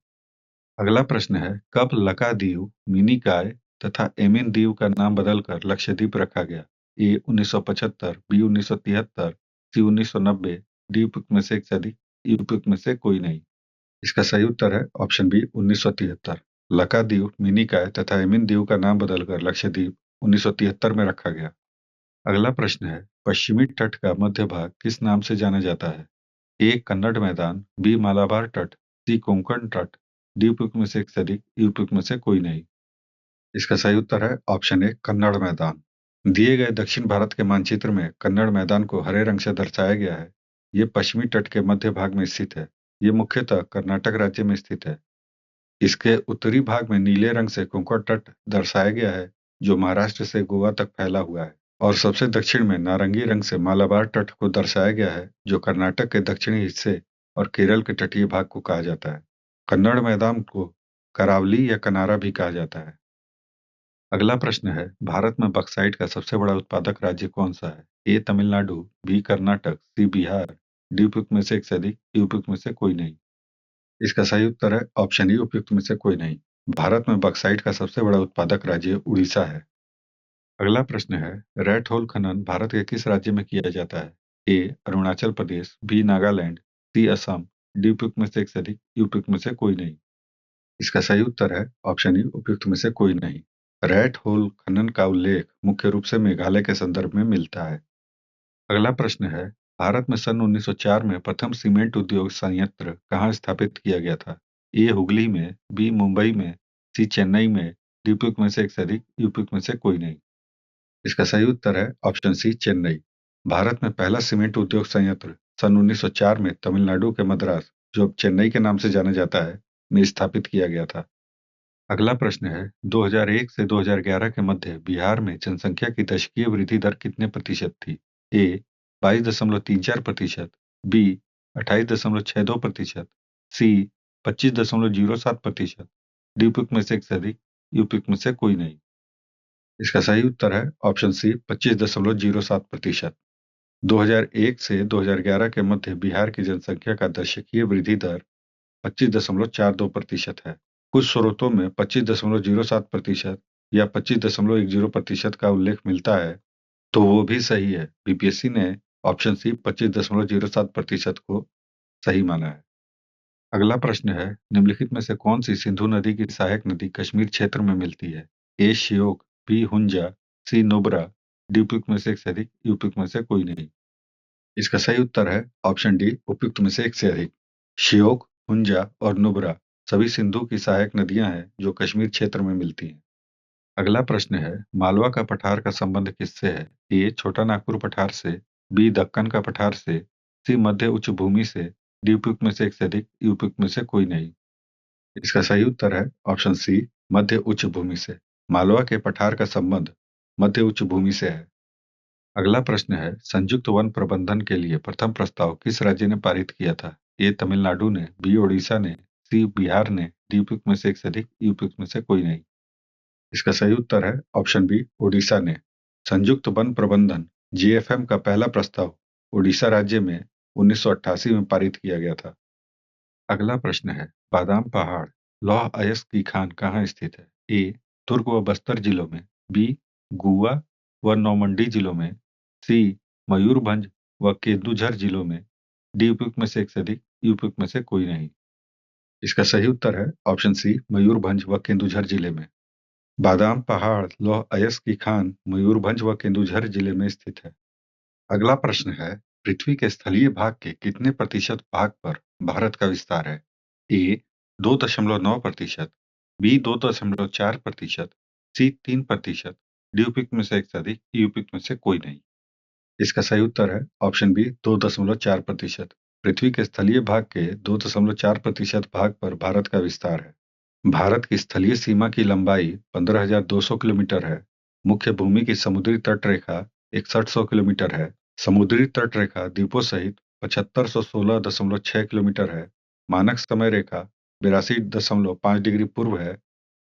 अगला प्रश्न है, कब लकादीव, मिनिकॉय तथा एमिन दीव का नाम बदलकर लक्षद्वीप रखा गया? ए 1975, बी 1973, सी 1990। डी उपयुक्त में से एक से अधिक, उपयुक्त में से कोई नहीं। इसका सही उत्तर है ऑप्शन बी 1973। लकादीव, मिनिकॉय तथा एमिन दीव का नाम बदलकर लक्षद्वीप 1973 में रखा गया। अगला प्रश्न है, पश्चिमी तट का मध्य भाग किस नाम से जाना जाता है? ए कन्नड़ मैदान, बी मालाबार तट, सी कोंकण तट, डी उपयुक्त में से एक से अधिक, ई उपयुक्त में से कोई नहीं। इसका सही उत्तर है ऑप्शन ए कन्नड़ मैदान। दिए गए दक्षिण भारत के मानचित्र में कन्नड़ मैदान को हरे रंग से दर्शाया गया है। ये पश्चिमी तट के मध्य भाग में स्थित है। ये मुख्यतः कर्नाटक राज्य में स्थित है। इसके उत्तरी भाग में नीले रंग से कोंकण तट दर्शाया गया है, जो महाराष्ट्र से गोवा तक फैला हुआ है। और सबसे दक्षिण में नारंगी रंग से मालाबार तट को दर्शाया गया है, जो कर्नाटक के दक्षिणी हिस्से और केरल के तटीय भाग को कहा जाता है। कन्नड़ मैदान को करावली या कनारा भी कहा जाता है। अगला प्रश्न है, भारत में बक्साइट का सबसे बड़ा उत्पादक राज्य कौन सा है? ए तमिलनाडु, बी कर्नाटक, सी बिहार, डी उपयुक्त में से एक से अधिक, ई उपयुक्त में से कोई नहीं। इसका सही उत्तर है ऑप्शन ई उपयुक्त में से कोई नहीं। भारत में बक्साइट का सबसे बड़ा उत्पादक राज्य उड़ीसा है। अगला प्रश्न है, रेड होल खनन भारत के किस राज्य में किया जाता है? ए अरुणाचल प्रदेश, बी नागालैंड, सी असम, डी उपयुक्त में से एक से अधिक, ई उपयुक्त में से कोई नहीं। इसका सही उत्तर है ऑप्शन ई उपयुक्त में से कोई नहीं। रेड होल खनन का उल्लेख मुख्य रूप से मेघालय के संदर्भ में मिलता है। अगला प्रश्न है, भारत में सन 1904 में प्रथम सीमेंट उद्योग संयंत्र कहाँ स्थापित किया गया था? ए हुगली में, बी मुंबई में, सी चेन्नई में, डी उपयुक्त में से एक से अधिक, ई उपयुक्त में से कोई नहीं। इसका सही उत्तर है ऑप्शन सी चेन्नई। भारत में पहला सीमेंट उद्योग संयंत्र सन 1904 में तमिलनाडु के मद्रास, जो अब चेन्नई के नाम से जाना जाता है, में स्थापित किया गया था। अगला प्रश्न है, 2001 से 2011 के मध्य बिहार में जनसंख्या की दशकीय वृद्धि दर कितने प्रतिशत थी? ए 22.34%, बी 28.62%, सी 25.07%, डी उपयुक्त में से एक से अधिक, ई उपयुक्त में से कोई नहीं। इसका सही उत्तर है ऑप्शन सी 25.07%। 2001 से 2011 के मध्य बिहार की जनसंख्या का दशकीय वृद्धि दर 25.42% है। कुछ स्रोतों में 25.07% या 25.10% का उल्लेख मिलता है, तो वो भी सही है। बीपीएससी ने ऑप्शन सी 25.07% को सही माना है। अगला प्रश्न है, निम्नलिखित में से कौन सी सिंधु नदी की सहायक नदी कश्मीर क्षेत्र में मिलती है? ए श्योक, बी हुंजा, सी नुब्रा, डी उपयुक्त में से एक से अधिक, ई उपयुक्त में से कोई नहीं। इसका सही उत्तर है ऑप्शन डी उपयुक्त में से एक से अधिक। श्योक, हुंजा और नुब्रा सभी सिंधु की सहायक नदियां हैं जो कश्मीर क्षेत्र में मिलती हैं। अगला प्रश्न है, मालवा का पठार का संबंध किससे है? ए छोटा नागपुर पठार से, बी दक्कन का पठार से, सी मध्य उच्च भूमि से, डी उपयुक्त में से एक से अधिक, ई उपयुक्त में से कोई नहीं। इसका सही उत्तर है ऑप्शन सी मध्य उच्च भूमि से। मालवा के पठार का संबंध मध्य उच्च भूमि से है। अगला प्रश्न है, संयुक्त वन प्रबंधन के लिए प्रथम प्रस्ताव किस राज्य ने पारित किया था? ए तमिलनाडु ने, बी ओडिशा ने, सी बिहार ने, डी उपयुक्त में से एक से अधिक, ई उपयुक्त में से कोई नहीं। इसका सही उत्तर है ऑप्शन बी ओडिशा ने। संयुक्त वन प्रबंधन जीएफएम का पहला प्रस्ताव ओडिशा राज्य में 1988 में पारित किया गया था। अगला प्रश्न है, बादाम पहाड़ लौह अयस्क की खान कहाँ स्थित है? ए दुर्ग व बस्तर जिलों में, बी गुआ व नौमंडी जिलों में, सी मयूरभंज व केंदुझर जिलों में, डी उपयुक्त में से एक से अधिक, ई उपयुक्त में से कोई नहीं। इसका सही उत्तर है ऑप्शन सी मयूरभंज व केंदुझर जिले में। बादाम पहाड़ लौह अयस्क की खान मयूरभंज व केंदुझर जिले में स्थित है। अगला प्रश्न है, पृथ्वी के स्थलीय भाग के कितने प्रतिशत भाग पर भारत का विस्तार है? ए 2.9%, बी 2.4%, सी 3%, डी उपयुक्त में से एक से अधिक, ई उपयुक्त में से कोई नहीं। इसका सही उत्तर है ऑप्शन बी 2.4%। पृथ्वी के स्थलीय भाग के 2.4% भाग पर भारत का विस्तार है। भारत की स्थलीय सीमा की लंबाई 15,200 किलोमीटर है। मुख्य भूमि की समुद्री तट रेखा 6100 किलोमीटर है। समुद्री तट रेखा द्वीपों सहित 7516.6 किलोमीटर है। मानक समय रेखा 82.5 डिग्री पूर्व है।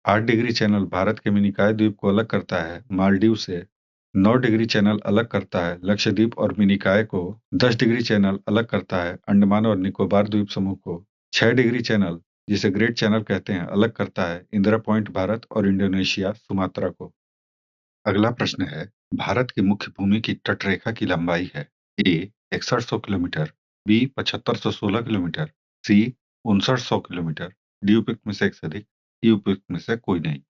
8 डिग्री चैनल भारत के मिनिकॉय द्वीप को अलग करता है मालदीव से। 9 डिग्री चैनल अलग करता है लक्षद्वीप और मिनिकॉय को। 10 डिग्री चैनल अलग करता है अंडमान और निकोबार द्वीप समूह को। 6 डिग्री चैनल, जिसे ग्रेट चैनल कहते हैं, अलग करता है इंदिरा पॉइंट भारत और इंडोनेशिया सुमात्रा को। अगला प्रश्न है, भारत की मुख्य भूमि की तटरेखा की लंबाई है? ए 6100 किलोमीटर, बी 7516 किलोमीटर, सी 5900 किलोमीटर, डी उपयुक्त में से एक से अधिक, ई उपयुक्त में से कोई नहीं।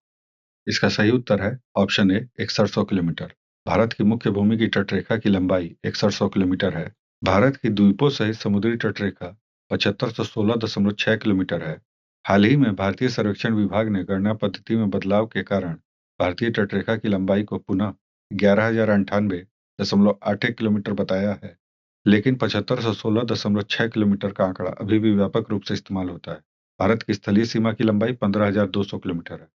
इसका सही उत्तर है ऑप्शन ए 6100 किलोमीटर। भारत की मुख्य भूमि की तटरेखा की लंबाई 6100 किलोमीटर है। भारत की द्वीपों सहित समुद्री तटरेखा 7516.6 किलोमीटर है। हाल ही में भारतीय सर्वेक्षण विभाग ने गणना पद्धति में बदलाव के कारण भारतीय तटरेखा की लंबाई को पुनः 11,098.81 किलोमीटर बताया है, लेकिन 7516.6 किलोमीटर का आंकड़ा अभी भी व्यापक रूप से इस्तेमाल होता है। भारत की स्थलीय सीमा की लंबाई 15,200 किलोमीटर है।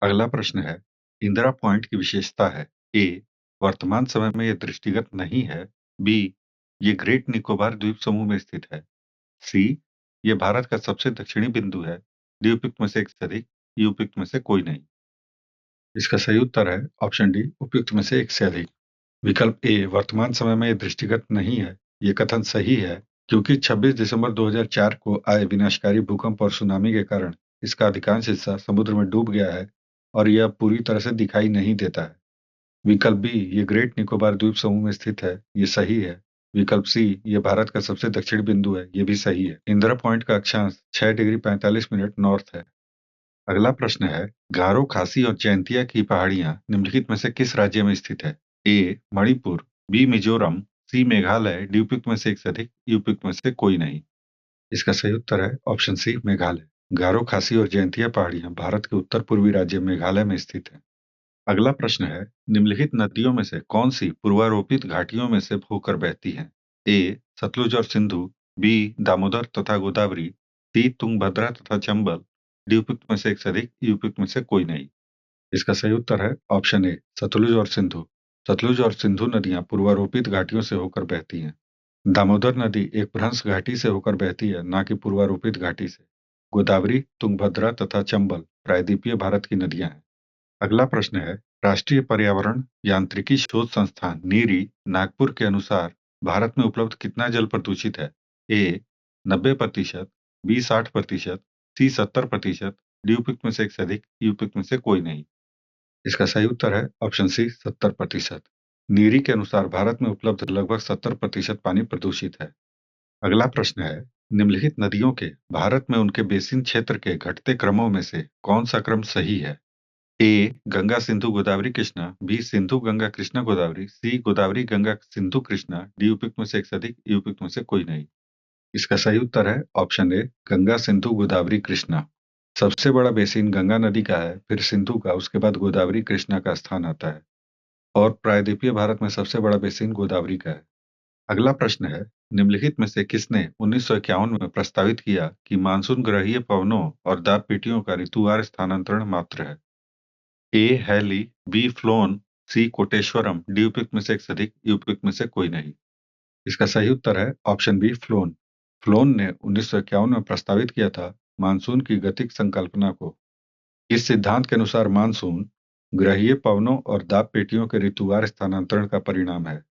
अगला प्रश्न है, इंदिरा पॉइंट की विशेषता है। ए, वर्तमान समय में यह दृष्टिगत नहीं है। बी, ये ग्रेट निकोबार द्वीप समूह में स्थित है। सी, ये भारत का सबसे दक्षिणी बिंदु है। डी उपयुक्त में से एक से अधिक, ई उपयुक्त में से कोई नहीं। इसका सही उत्तर है ऑप्शन डी, उपयुक्त में से एक से अधिक। विकल्प ए, वर्तमान समय में यह दृष्टिगत नहीं है। ये कथन सही है, क्योंकि 26 दिसंबर 2004 को आए विनाशकारी भूकंप और सुनामी के कारण इसका अधिकांश हिस्सा समुद्र में डूब गया है और यह अब पूरी तरह से दिखाई नहीं देता है। विकल्प बी, ये ग्रेट निकोबार द्वीप समूह में स्थित है। ये सही है। विकल्प सी, ये भारत का सबसे दक्षिणी बिंदु है। ये भी सही है। इंदिरा पॉइंट का अक्षांश 6 डिग्री 45 मिनट नॉर्थ है। अगला प्रश्न है, गारो खासी और जैंतिया की पहाड़ियां निम्नलिखित में से किस राज्य में स्थित है? ए, मणिपुर। बी, मिजोरम। सी, मेघालय। डी उपयुक्त में से एक से अधिक, ई उपयुक्त में से कोई नहीं। इसका सही उत्तर है ऑप्शन सी, मेघालय। गारो खासी और जैंतिया पहाड़ियां भारत के उत्तर पूर्वी राज्य मेघालय में स्थित है। अगला प्रश्न है, निम्नलिखित नदियों में से कौन सी पूर्वारोपित घाटियों में से होकर बहती है? ए, सतलुज और सिंधु। बी, दामोदर तथा गोदावरी। सी, तुंगभद्रा तथा चंबल। डी उपयुक्त में से एक से अधिक, ई उपयुक्त में से कोई नहीं। इसका सही उत्तर है ऑप्शन ए, सतलुज और सिंधु। सतलुज और सिंधु नदियां पूर्वारोपित घाटियों से होकर बहती हैं। दामोदर नदी एक भ्रंश घाटी से होकर बहती है, न कि पूर्वारोपित घाटी से। गोदावरी, तुंगभद्रा तथा चंबल प्रायद्वीपीय भारत की नदियां हैं। अगला प्रश्न है, राष्ट्रीय पर्यावरण यांत्रिकी शोध संस्थान नीरी नागपुर के अनुसार भारत में उपलब्ध कितना जल प्रदूषित है? ए, 90%। बी, 60%। सी, 70%। डी उपयुक्त में से एक से अधिक, ई उपयुक्त में से कोई नहीं। इसका सही उत्तर है ऑप्शन सी, 70%। नीरी के अनुसार भारत में उपलब्ध लगभग 70% पानी प्रदूषित है। अगला प्रश्न है, निम्नलिखित नदियों के भारत में उनके बेसिन क्षेत्र के घटते क्रमों में से कौन सा क्रम सही है? ए, गंगा सिंधु गोदावरी कृष्णा। बी, सिंधु गंगा कृष्णा गोदावरी। सी, गोदावरी गंगा सिंधु कृष्णा। डी उपयुक्त में से एक से अधिक, ई उपयुक्त में से कोई नहीं। इसका सही उत्तर है ऑप्शन ए, गंगा सिंधु गोदावरी कृष्णा। सबसे बड़ा बेसिन गंगा नदी का है, फिर सिंधु का, उसके बाद गोदावरी कृष्णा का स्थान आता है और प्रायद्वीपीय भारत में सबसे बड़ा बेसिन गोदावरी का है। अगला प्रश्न है, निम्नलिखित में से किसने 1951 में प्रस्तावित किया कि मानसून ग्रहीय पवनों और दाब पेटियों का ऋतुवार स्थानांतरण मात्र है? A, Halley. B, Flohn. C, Koteswaram. D उपयुक्त में से एक से अधिक, ई उपयुक्त में से कोई नहीं। इसका सही उत्तर है ऑप्शन बी, फ्लोन। फ्लोन ने 1951 में प्रस्तावित किया था मानसून की गतिक संकल्पना को। इस सिद्धांत के अनुसार मानसून ग्रहीय पवनों और दाब पेटियों के ऋतुवार स्थानांतरण का परिणाम है।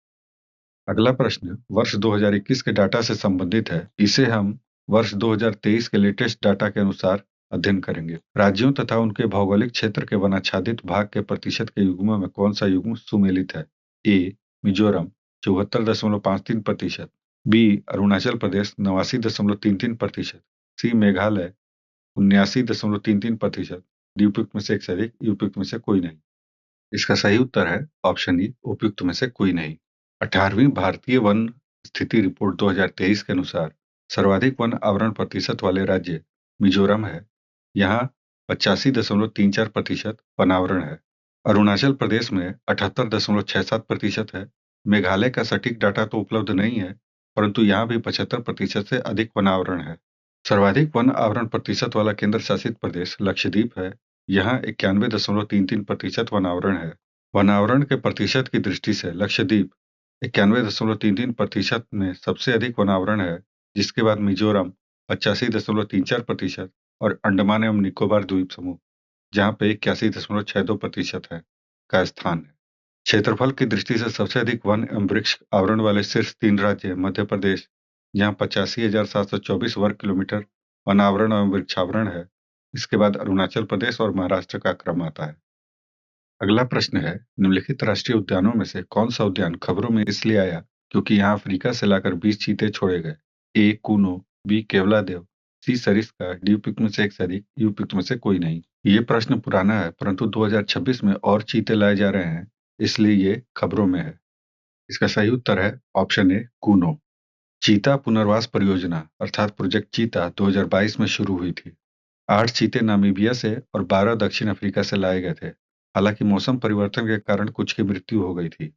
अगला प्रश्न वर्ष 2021 के डाटा से संबंधित है। इसे हम वर्ष 2023 के लेटेस्ट डाटा के अनुसार अध्ययन करेंगे। राज्यों तथा उनके भौगोलिक क्षेत्र के वनाच्छादित भाग के प्रतिशत के युग्मों में कौन सा युग्म सुमेलित है? ए, मिजोरम 74.53%। बी, अरुणाचल प्रदेश 89.33%। सी, मेघालय 79.33%। डी उपयुक्त में से एक से अधिक, ई उपयुक्त में से कोई नहीं। इसका सही उत्तर है ऑप्शन ई, उपयुक्त में से कोई नहीं। 18वीं भारतीय वन स्थिति रिपोर्ट 2023 के अनुसार सर्वाधिक वन आवरण प्रतिशत वाले राज्य मिजोरम है। यहाँ 85.34% वनावरण है। अरुणाचल प्रदेश में 78.67% है। मेघालय का सटीक डाटा तो उपलब्ध नहीं है, परंतु यहाँ भी 75% से अधिक वनावरण है। सर्वाधिक वन आवरण प्रतिशत वाला केंद्र शासित प्रदेश लक्षद्वीप है। यहाँ 91.33% वनावरण है। वनावरण के प्रतिशत की दृष्टि से लक्षद्वीप 91.33% में सबसे अधिक वनावरण है, जिसके बाद मिजोरम 85.34% और अंडमान एवं निकोबार द्वीप समूह, जहाँ पे 81.62% है, का स्थान है। क्षेत्रफल की दृष्टि से सबसे अधिक वन एवं वृक्ष आवरण वाले शीर्ष 3 राज्य मध्य प्रदेश, जहाँ 85,724 वर्ग किलोमीटर वनावरण एवं वृक्षावरण है। इसके बाद अरुणाचल प्रदेश और महाराष्ट्र का क्रम आता है। अगला प्रश्न है, निम्नलिखित राष्ट्रीय उद्यानों में से कौन सा उद्यान खबरों में इसलिए आया क्योंकि यहाँ अफ्रीका से लाकर 20 चीते छोड़े गए? ए, कूनो। बी, केवलादेव। सी, सरिस्का। डी उपयुक्त में से एक से अधिक, ई उपयुक्त में से कोई नहीं। ये प्रश्न पुराना है, परंतु 2026 में और चीते लाए जा रहे हैं, इसलिए ये खबरों में है। इसका सही उत्तर है ऑप्शन ए कूनो। चीता पुनर्वास परियोजना अर्थात प्रोजेक्ट चीता 2022 में शुरू हुई थी। 8 चीते नामीबिया से और 12 दक्षिण अफ्रीका से लाए गए थे। हालांकि मौसम परिवर्तन के कारण कुछ की मृत्यु हो गई थी।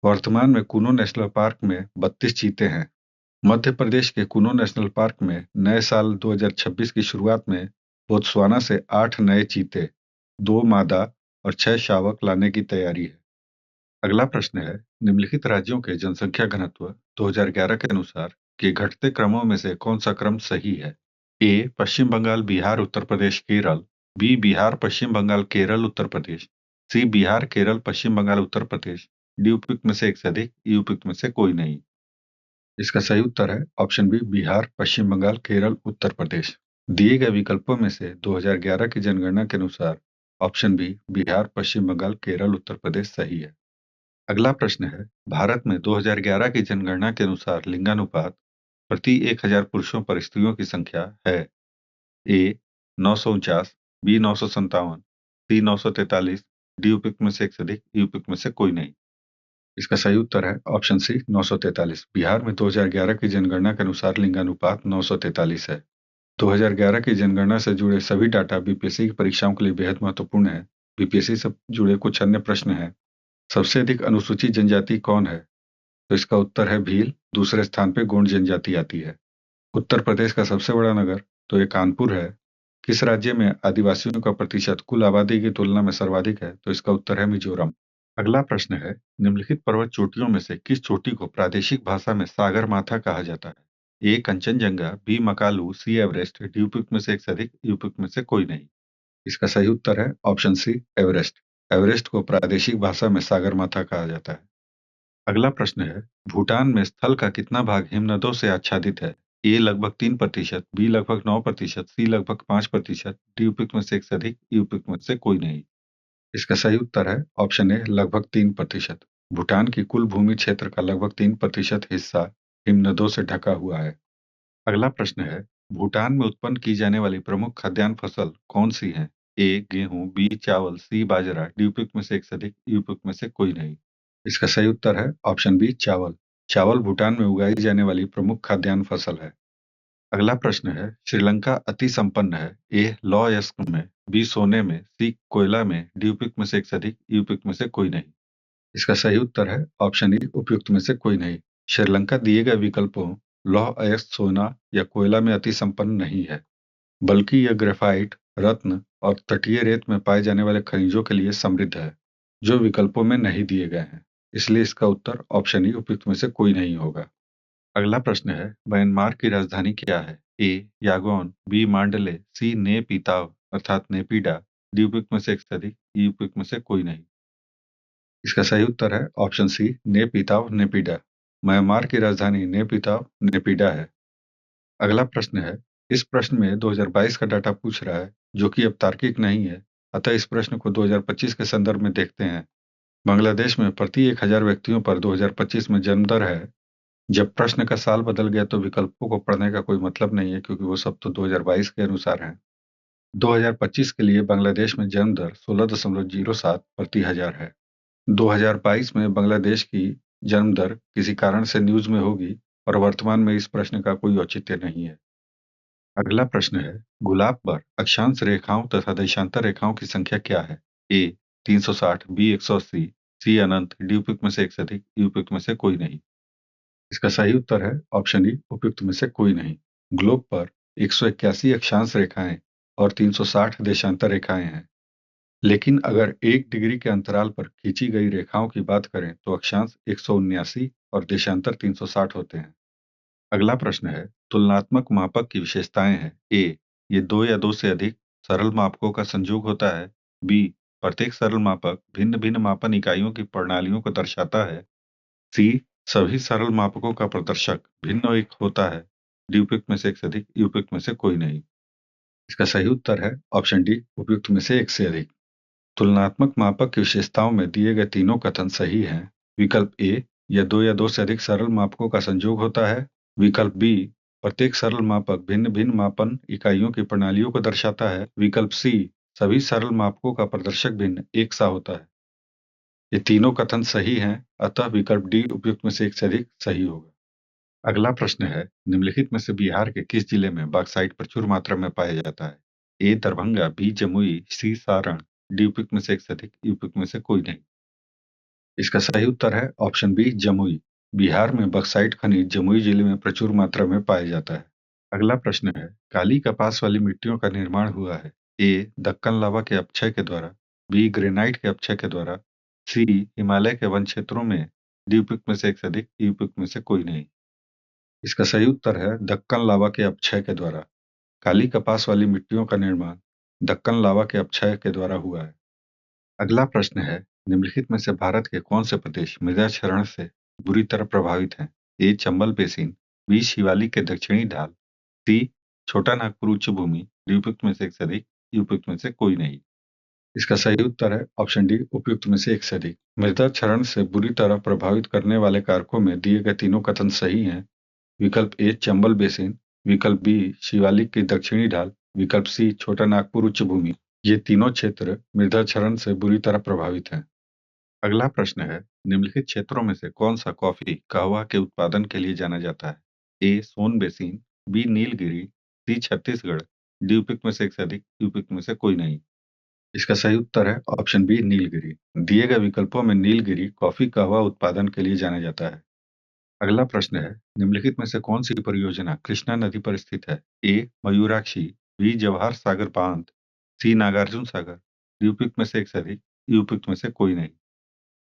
वर्तमान में कूनो नेशनल पार्क में 32 चीते हैं। मध्य प्रदेश के कुनो नेशनल पार्क में नए साल 2026 की शुरुआत में बोत्सवाना से 8 नए चीते, 2 मादा और 6 शावक लाने की तैयारी है। अगला प्रश्न है, निम्नलिखित राज्यों के जनसंख्या घनत्व 2011 के अनुसार के घटते क्रमों में से कौन सा क्रम सही है? ए पश्चिम बंगाल, बिहार, उत्तर प्रदेश, केरल। बी बिहार, पश्चिम बंगाल, केरल, उत्तर प्रदेश। सी बिहार, केरल, पश्चिम बंगाल, उत्तर प्रदेश। डी उपयुक्त में से एक से अधिक, ई उपयुक्त में से कोई नहीं। इसका सही उत्तर है ऑप्शन बी बिहार, पश्चिम बंगाल, केरल, उत्तर प्रदेश। दिए गए विकल्पों में से 2011 की जनगणना के अनुसार ऑप्शन बी बिहार, पश्चिम बंगाल, केरल, उत्तर प्रदेश सही है। अगला प्रश्न है, भारत में 2011 की जनगणना के अनुसार लिंगानुपात प्रति 1000 पुरुषों पर स्त्रियों की संख्या है। ए 949, बी 957, सी 943, डी उपयुक्त में से एक से अधिक, ई उपयुक्त में से कोई नहीं। इसका सही उत्तर है ऑप्शन सी 943। बिहार में 2011 की जनगणना के अनुसार लिंगानुपात 943 है। 2011 की जनगणना से जुड़े सभी डाटा बीपीएससी की परीक्षाओं के लिए बेहद महत्वपूर्ण है। बीपीएससी से जुड़े कुछ अन्य प्रश्न हैं। सबसे अधिक अनुसूचित जनजाति कौन है? तो इसका उत्तर है भील। दूसरे स्थान पे गोंड जनजाति आती है। उत्तर प्रदेश का सबसे बड़ा नगर तो ये कानपुर है। किस राज्य में आदिवासियों का प्रतिशत कुल आबादी की तुलना में सर्वाधिक है? तो इसका उत्तर है मिजोरम। अगला प्रश्न है, निम्नलिखित पर्वत चोटियों में से किस चोटी को प्रादेशिक भाषा में सागर माथा कहा जाता है? ए कंचनजंगा, बी मकालू, सी एवरेस्ट, डी उपयुक्त में से एक से अधिक, ई उपयुक्त में से कोई नहीं। इसका सही उत्तर है ऑप्शन सी एवरेस्ट। एवरेस्ट को प्रादेशिक भाषा में सागर माथा कहा जाता है। अगला प्रश्न है, भूटान में स्थल का कितना भाग हिमनदों से आच्छादित है? ए लगभग 3%, बी लगभग 9%, सी लगभग 5%, डी उपयुक्त में से एक से अधिक, ई उपयुक्त में से कोई नहीं। इसका सही उत्तर है ऑप्शन ए लगभग 3%। भूटान की कुल भूमि क्षेत्र का लगभग 3% हिस्सा हिमनदों से ढका हुआ है। अगला प्रश्न है, भूटान में उत्पन्न की जाने वाली प्रमुख खाद्यान्न फसल कौन सी है? ए गेहूं, बी चावल, सी बाजरा, डी उपयुक्त में से एक से अधिक, ई उपयुक्त में से कोई नहीं। इसका सही उत्तर है ऑप्शन बी चावल। चावल भूटान में उगाई जाने वाली प्रमुख खाद्यान्न फसल है। अगला प्रश्न है, श्रीलंका अति संपन्न है। ए लौह अयस्क में, बी सोने में, सी कोयला में, डी उपयुक्त में से एक से अधिक, ई उपयुक्त में से कोई नहीं। इसका सही उत्तर है ऑप्शन ई उपयुक्त में से कोई नहीं। श्रीलंका दिए गए विकल्पों लौह अयस्क, सोना या कोयला में अति संपन्न नहीं है, बल्कि यह ग्रेफाइट, रत्न और तटीय रेत में पाए जाने वाले खनिजों के लिए समृद्ध है, जो विकल्पों में नहीं दिए गए हैं। इसलिए इसका उत्तर ऑप्शन ई उपयुक्त में से कोई नहीं होगा। अगला प्रश्न है, म्यांमार की राजधानी क्या है? ए यागोन, बी मांडले, सी ने पीताव अर्थात नेपिडा, डी उपयुक्त में से एक से अधिक, ई उपयुक्त में से कोई नहीं। इसका सही उत्तर है ऑप्शन सी ने पीताव नेपिडा। म्यांमार की राजधानी ने पीताव नेपिडा है। अगला प्रश्न है, इस प्रश्न में 2022 का डाटा पूछ रहा है, जो कि अब तार्किक नहीं है, अतः इस प्रश्न को 2025 के संदर्भ में देखते हैं। बांग्लादेश में प्रति 1000 व्यक्तियों पर 2025 में जन्म दर है। जब प्रश्न का साल बदल गया तो विकल्पों को पढ़ने का कोई मतलब नहीं है, क्योंकि वो सब तो 2022 के अनुसार हैं। 2025 के लिए बांग्लादेश में जन्म दर 16.07 प्रति हजार है। 2022 में बांग्लादेश की जन्म दर किसी कारण से न्यूज में होगी और वर्तमान में इस प्रश्न का कोई औचित्य नहीं है। अगला प्रश्न है, गुलाब पर अक्षांश रेखाओं तथा देशांतर रेखाओं की संख्या क्या है? ए 360, बी 180, सी अनंत, डी उपयुक्त में से एक से अधिक, ई उपयुक्त में से कोई नहीं। इसका सही उत्तर है ऑप्शन ई उपयुक्त में से कोई नहीं। ग्लोब पर 181 अक्षांश रेखाएं और 360 देशांतर रेखाएं हैं, लेकिन अगर 1 डिग्री के अंतराल पर खींची गई रेखाओं की बात करें तो अक्षांश 179 और देशांतर 360 होते हैं। अगला प्रश्न है, तुलनात्मक मापक की विशेषताएं हैं। ए ये दो या दो से अधिक सरल मापकों का संयोग होता है। बी प्रत्येक सरल मापक भिन्न भिन्न मापन इकाइयों की प्रणालियों को दर्शाता है। सी सभी सरल मापकों का प्रदर्शक भिन्न एक होता है। डी उपयुक्त में से एक से अधिक, ई उपयुक्त में से कोई नहीं। इसका सही उत्तर है ऑप्शन डी उपयुक्त में से एक से अधिक। तुलनात्मक मापक की विशेषताओं में दिए गए तीनों कथन सही हैं। विकल्प ए या दो से अधिक सरल मापकों का संयोग होता है। विकल्प बी प्रत्येक सरल मापक भिन्न भिन्न मापन इकाइयों की प्रणालियों को दर्शाता है। विकल्प सी सभी सरल मापकों का प्रदर्शक भिन्न एक सा होता है। ये तीनों कथन सही हैं, अतः विकल्प डी उपयुक्त में से एक से अधिक सही होगा। अगला प्रश्न है, निम्नलिखित में से बिहार के किस जिले में बॉक्साइट प्रचुर मात्रा में पाया जाता है? ए दरभंगा, बी जमुई, सी सारण, डी उपयुक्त में से एक से अधिक, उपयुक्त में से कोई नहीं। इसका सही उत्तर है ऑप्शन बी जमुई। बिहार में बॉक्साइट खनिज जमुई जिले में प्रचुर मात्रा में पाया जाता है। अगला प्रश्न है, काली कपास वाली मिट्टियों का निर्माण हुआ है? ए दक्कन लावा के अपक्षय के द्वारा, बी ग्रेनाइट के अपक्षय के द्वारा, सी हिमालय के वन क्षेत्रों में, डी उपयुक्त में से एक से अधिक, उपयुक्त में से कोई नहीं। इसका सही उत्तर है दक्कन लावा के अपक्षय के द्वारा। काली कपास वाली मिट्टियों का निर्माण दक्कन लावा के अपक्षय के द्वारा हुआ है। अगला प्रश्न है, निम्नलिखित में से भारत के कौन से प्रदेश मृदा क्षरण से बुरी तरह प्रभावित हैं? ए चंबल बेसिन, बी शिवालिक के दक्षिणी ढाल, सी छोटा नागपुर उच्च भूमि, डी उपयुक्त में से एक से अधिक, उपयुक्त में से कोई नहीं। इसका सही उत्तर है ऑप्शन डी उपयुक्त में से एक से अधिक। मृदा क्षरण से बुरी तरह प्रभावित करने वाले कारकों में दिए गए तीनों कथन सही हैं। विकल्प ए चंबल बेसिन, विकल्प बी शिवालिक की दक्षिणी ढाल, विकल्प सी छोटा नागपुर उच्च भूमि। ये तीनों क्षेत्र मृदा क्षरण से बुरी तरह प्रभावित हैं। अगला प्रश्न है, निम्नलिखित क्षेत्रों में से कौन सा कॉफी कहवा के उत्पादन के लिए जाना जाता है? ए सोन बेसिन, बी नीलगिरी, सी छत्तीसगढ़, डी उपयुक्त में से एक से अधिक, उपयुक्त में से कोई नहीं। इसका सही उत्तर है ऑप्शन बी नीलगिरी। दिए गए विकल्पों में नीलगिरी कॉफी कहवा उत्पादन के लिए जाना जाता है। अगला प्रश्न है, निम्नलिखित में से कौन सी परियोजना कृष्णा नदी पर स्थित है? ए मयूराक्षी, बी जवाहर सागर बांध, सी नागार्जुन सागर, डी उपयुक्त में से एक से अधिक, उपयुक्त में से कोई नहीं।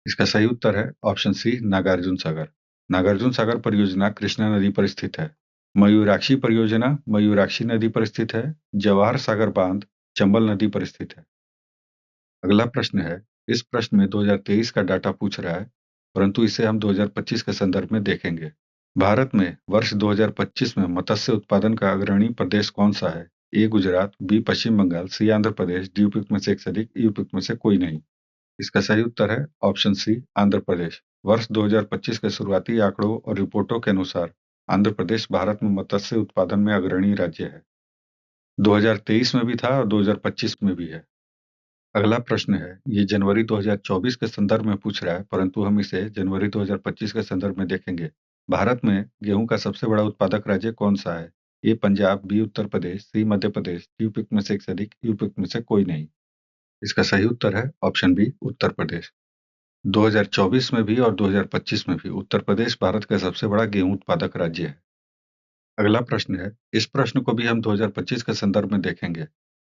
इसका सही उत्तर है ऑप्शन सी नागार्जुन सागर। नागार्जुन सागर परियोजना कृष्णा नदी पर स्थित है। मयूराक्षी परियोजना मयूराक्षी नदी पर स्थित है। जवाहर सागर बांध चंबल नदी पर स्थित है। अगला प्रश्न है, इस प्रश्न में 2023 का डाटा पूछ रहा है, परंतु इसे हम 2025 के संदर्भ में देखेंगे। भारत में वर्ष 2025 में मत्स्य उत्पादन का अग्रणी प्रदेश कौन सा है? ए गुजरात, बी पश्चिम बंगाल, सी आंध्र प्रदेश, डी उपयुक्त में से एक से अधिक, उपयुक्त में से कोई नहीं। इसका सही उत्तर है ऑप्शन सी आंध्र प्रदेश। वर्ष 2025 के शुरुआती आंकड़ों और रिपोर्टों के अनुसार आंध्र प्रदेश भारत में मत्स्य उत्पादन में अग्रणी राज्य है। 2023 में भी था और 2025 में भी है। अगला प्रश्न है, ये जनवरी 2024 के संदर्भ में पूछ रहा है, परंतु हम इसे जनवरी 2025 के संदर्भ में देखेंगे। भारत में गेहूं का सबसे बड़ा उत्पादक राज्य कौन सा है? ए पंजाब, बी उत्तर प्रदेश, सी मध्य प्रदेश, डी उपयुक्त में से एक से अधिक, उपयुक्त में से कोई नहीं। इसका सही उत्तर है ऑप्शन बी उत्तर प्रदेश। 2024 में भी और 2025 में भी उत्तर प्रदेश भारत का सबसे बड़ा गेहूं उत्पादक राज्य है। अगला प्रश्न है, इस प्रश्न को भी हम 2025 के संदर्भ में देखेंगे।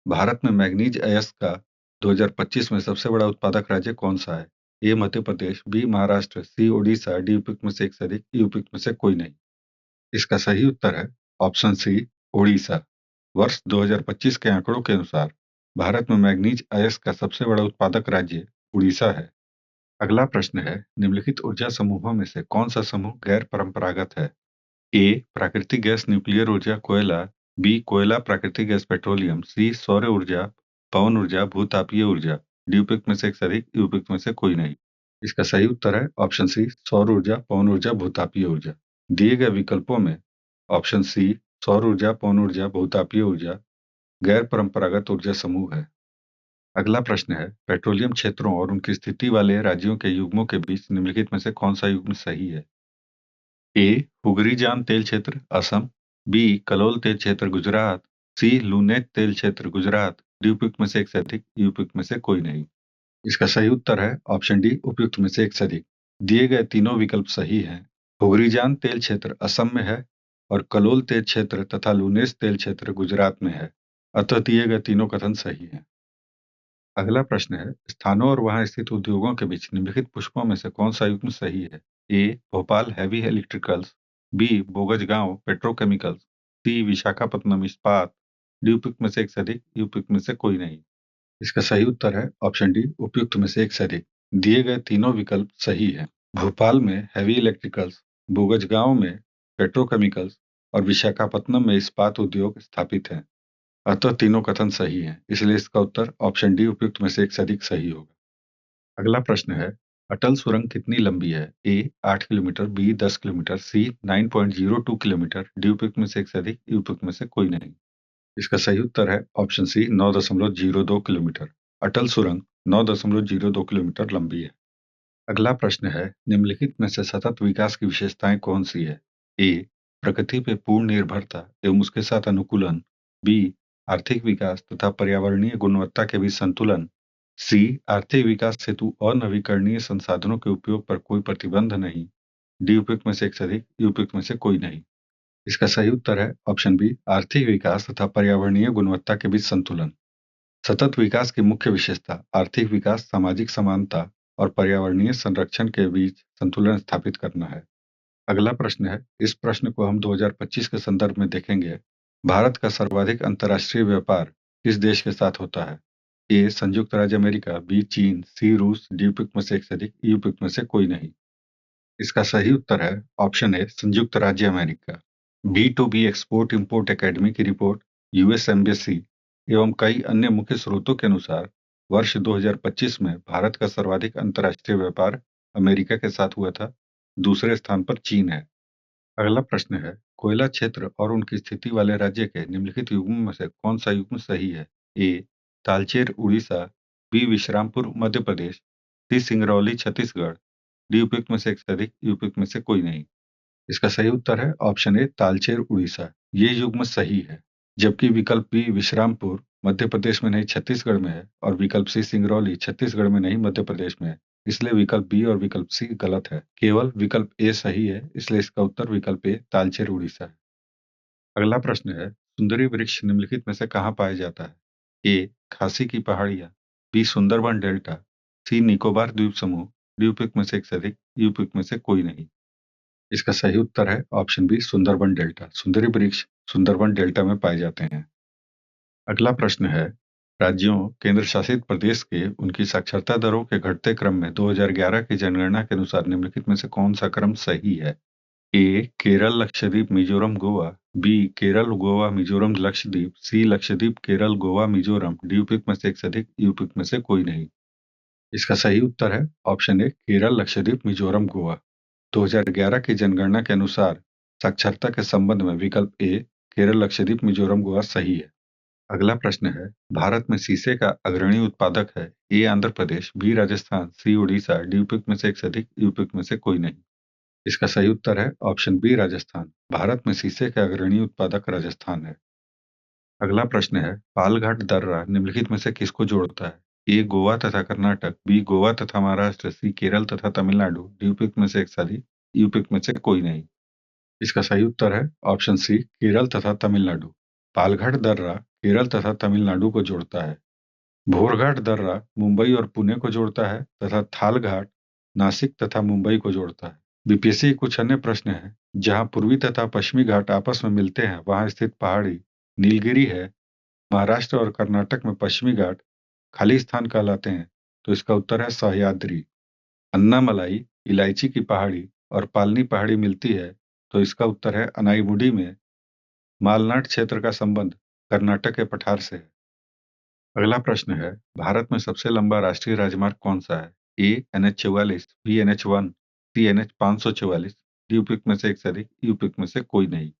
भारत में मैग्नीज अयस्क का 2025 में सबसे बड़ा उत्पादक राज्य कौन सा है? ए मध्य प्रदेश, बी महाराष्ट्र, सी ओडिशा, डी उपयुक्त में से एक से अधिक, उपयुक्त में से कोई नहीं। इसका सही उत्तर है ऑप्शन सी ओडिशा। वर्ष 2025 के आंकड़ों के अनुसार भारत में मैग्नीज अयस्क का सबसे बड़ा उत्पादक राज्य उड़ीसा है। अगला प्रश्न है, निम्नलिखित ऊर्जा समूहों में से कौन सा समूह गैर परंपरागत है? ए प्राकृतिक गैस न्यूक्लियर ऊर्जा कोयला, बी कोयला प्राकृतिक गैस पेट्रोलियम, सी सौर ऊर्जा पवन ऊर्जा भूतापीय ऊर्जा, डी उपयुक्त में से एक से अधिक, उपयुक्त में से कोई नहीं। इसका सही उत्तर है ऑप्शन सी सौर ऊर्जा पवन ऊर्जा भूतापीय ऊर्जा। दिए गए विकल्पों में ऑप्शन सी सौर ऊर्जा पवन ऊर्जा भूतापीय ऊर्जा गैर परंपरागत ऊर्जा समूह है। अगला प्रश्न है, पेट्रोलियम क्षेत्रों और उनकी स्थिति वाले राज्यों के युग्मों के बीच निम्नलिखित में से कौन सा युग्म सही है? ए हुगरीजान तेल क्षेत्र असम, बी कलोल तेल क्षेत्र गुजरात, सी लूनेट तेल क्षेत्र गुजरात, डी उपयुक्त में से एक से अधिक, उपयुक्त में से कोई नहीं। इसका सही उत्तर है ऑप्शन डी उपयुक्त में से एक से अधिक। दिए गए तीनों विकल्प सही हैं। हुगरीजान तेल क्षेत्र असम में है और कलोल तेल क्षेत्र तथा लूनेस तेल क्षेत्र गुजरात में है, अतः दिए गए तीनों कथन सही हैं। अगला प्रश्न है, स्थानों और वहां स्थित उद्योगों के बीच निम्नलिखित पुष्पों में से कौन सा युग्म सही है? A Bhopal heavy electricals, B Bongaigaon petrochemicals, C Visakhapatnam इस्पात, डी उपयुक्त में से एक से अधिक, उपयुक्त में से कोई नहीं। इसका सही उत्तर है ऑप्शन डी उपयुक्त में से एक से अधिक। दिए गए तीनों विकल्प सही हैं। भोपाल में हैवी इलेक्ट्रिकल्स, बोगजगांव में पेट्रोकेमिकल्स और विशाखापट्टनम में इस्पात उद्योग स्थापित हैं, अतः तीनों कथन सही हैं, इसलिए इसका उत्तर ऑप्शन डी उपयुक्त में से एक से अधिक सही होगा। अगला प्रश्न है, अटल सुरंग कितनी लंबी है? ए 8 किलोमीटर, बी 10 किलोमीटर, सी 9.02 किलोमीटर, डी उपयुक्त में से एक से अधिक, उपयुक्त में से कोई नहीं। इसका सही उत्तर है ऑप्शन सी 9.02 किलोमीटर। अटल सुरंग 9.02 किलोमीटर लंबी है। अगला प्रश्न है, निम्नलिखित में से सतत विकास की विशेषताएं कौन सी है? ए, प्रकृति पे पूर्ण निर्भरता एवं उसके साथ अनुकूलन। बी, आर्थिक विकास तथा पर्यावरणीय गुणवत्ता के बीच संतुलन। सी, आर्थिक विकास हेतु अनवीकरणीय संसाधनों के उपयोग पर कोई प्रतिबंध नहीं। डी, उपयुक्त में से एक से अधिक, उपयुक्त में से कोई नहीं। इसका सही उत्तर है ऑप्शन बी, आर्थिक विकास तथा पर्यावरणीय गुणवत्ता के बीच संतुलन। सतत विकास की मुख्य विशेषता आर्थिक विकास, सामाजिक समानता और पर्यावरणीय संरक्षण के बीच संतुलन स्थापित करना है। अगला प्रश्न है, इस प्रश्न को हम 2025 के संदर्भ में देखेंगे। भारत का सर्वाधिक अंतर्राष्ट्रीय व्यापार किस देश के साथ होता है? ए, संयुक्त राज्य अमेरिका। बी, चीन। सी, रूस। डी, उपयुक्त में से एक से अधिक, ई, उपयुक्त में से कोई नहीं। इसका सही उत्तर है ऑप्शन ए, संयुक्त राज्य अमेरिका। B to B export import academy की रिपोर्ट, यूएस एम्बेसी एवं कई अन्य मुख्य स्रोतों के अनुसार वर्ष 2025 में भारत का सर्वाधिक अंतर्राष्ट्रीय व्यापार अमेरिका के साथ हुआ था। दूसरे स्थान पर चीन है। अगला प्रश्न है, कोयला क्षेत्र और उनकी स्थिति वाले राज्य के निम्नलिखित युग्म में से कौन सा युग्म सही है? ए, तालचेर उड़ीसा। बी, विश्रामपुर मध्य प्रदेश। सी, सिंगरौली छत्तीसगढ़। डी, उपयुक्त में से एक से अधिक, उपयुक्त में से कोई नहीं। इसका सही उत्तर है ऑप्शन ए, तालचेर उड़ीसा। ये युग्म सही है। जबकि विकल्प बी, विश्रामपुर मध्य प्रदेश में नहीं छत्तीसगढ़ में है, और विकल्प सी, सिंगरौली छत्तीसगढ़ में नहीं मध्य प्रदेश में है। इसलिए विकल्प बी और विकल्प सी गलत है। केवल विकल्प ए सही है, इसलिए इसका उत्तर विकल्प ए, तालचेर उड़ीसा है। अगला प्रश्न है, सुंदरी वृक्ष निम्नलिखित में से कहाँ पाया जाता है? ए, खासी की पहाड़ियां। B, Sundarban delta. C, Nicobar द्वीप समूह। डी, उपयुक्त में से एक से अधिक, ई, उपयुक्त में से कोई नहीं। इसका सही उत्तर है ऑप्शन बी, सुंदरबन डेल्टा। सुंदरी वृक्ष सुंदरबन डेल्टा में पाए जाते हैं। अगला प्रश्न है, राज्यों केंद्र शासित प्रदेश के उनकी साक्षरता दरों के घटते क्रम में 2011 की जनगणना के अनुसार निम्नलिखित में से कौन सा क्रम सही है? ए, केरल लक्षद्वीप मिजोरम गोवा। बी, केरल गोवा मिजोरम लक्षद्वीप। सी, लक्षद्वीप केरल गोवा मिजोरम। डी, उपयुक्त में से एक से अधिक, ई, उपयुक्त में से कोई नहीं। इसका सही उत्तर है ऑप्शन ए, केरल लक्षद्वीप मिजोरम गोवा। 2011 की जनगणना के अनुसार साक्षरता के संबंध में विकल्प ए, केरल लक्षद्वीप मिजोरम गोवा सही है। अगला प्रश्न है, भारत में शीशे का अग्रणी उत्पादक है? ए, आंध्र प्रदेश। बी, राजस्थान। सी, उड़ीसा। डी, उपयुक्त में से एक से अधिक, ई, उपयुक्त में से कोई नहीं। इसका सही उत्तर है ऑप्शन बी, राजस्थान। भारत में शीशे का अग्रणी उत्पादक राजस्थान है। अगला प्रश्न है, पालघाट दर्रा निम्नलिखित में से किसको जोड़ता है? ए, गोवा तथा कर्नाटक। बी, गोवा तथा महाराष्ट्र। सी, केरल तथा तमिलनाडु। डी, उपयुक्त में से एक से अधिक, ई, उपयुक्त में से कोई नहीं। इसका सही उत्तर है ऑप्शन सी, केरल तथा तमिलनाडु। पालघाट दर्रा केरल तथा तमिलनाडु को जोड़ता है। भोरघाट दर्रा मुंबई और पुणे को जोड़ता है तथा थालघाट नासिक तथा मुंबई को जोड़ता है। बीपीएससी के कुछ अन्य प्रश्न हैं, जहां पूर्वी तथा पश्चिमी घाट आपस में मिलते हैं वहां स्थित पहाड़ी नीलगिरी है। महाराष्ट्र और कर्नाटक में पश्चिमी घाट खाली स्थान कहलाते हैं, तो इसका उत्तर है सह्याद्री। अन्नामलाई, इलायची की पहाड़ी और पालनी पहाड़ी मिलती है, तो इसका उत्तर है अनाईमुडी में। मालनाड क्षेत्र का संबंध कर्नाटक के पठार से है। अगला प्रश्न है, भारत में सबसे लंबा राष्ट्रीय राजमार्ग कौन सा है? A, NH 44। B, NH 1। C, NH 544। D, उपयुक्त में से एक से अधिक, ई, उपयुक्त में से कोई नहीं।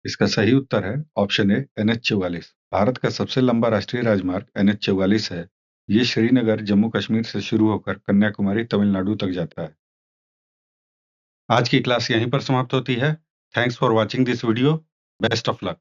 इसका सही उत्तर है ऑप्शन ए, NH 44। भारत का सबसे लंबा राष्ट्रीय राजमार्ग NH 44 है। ये श्रीनगर जम्मू कश्मीर से शुरू होकर कन्याकुमारी तमिलनाडु तक जाता है। आज की क्लास यहीं पर समाप्त होती है। Thanks for watching this video. Best of luck.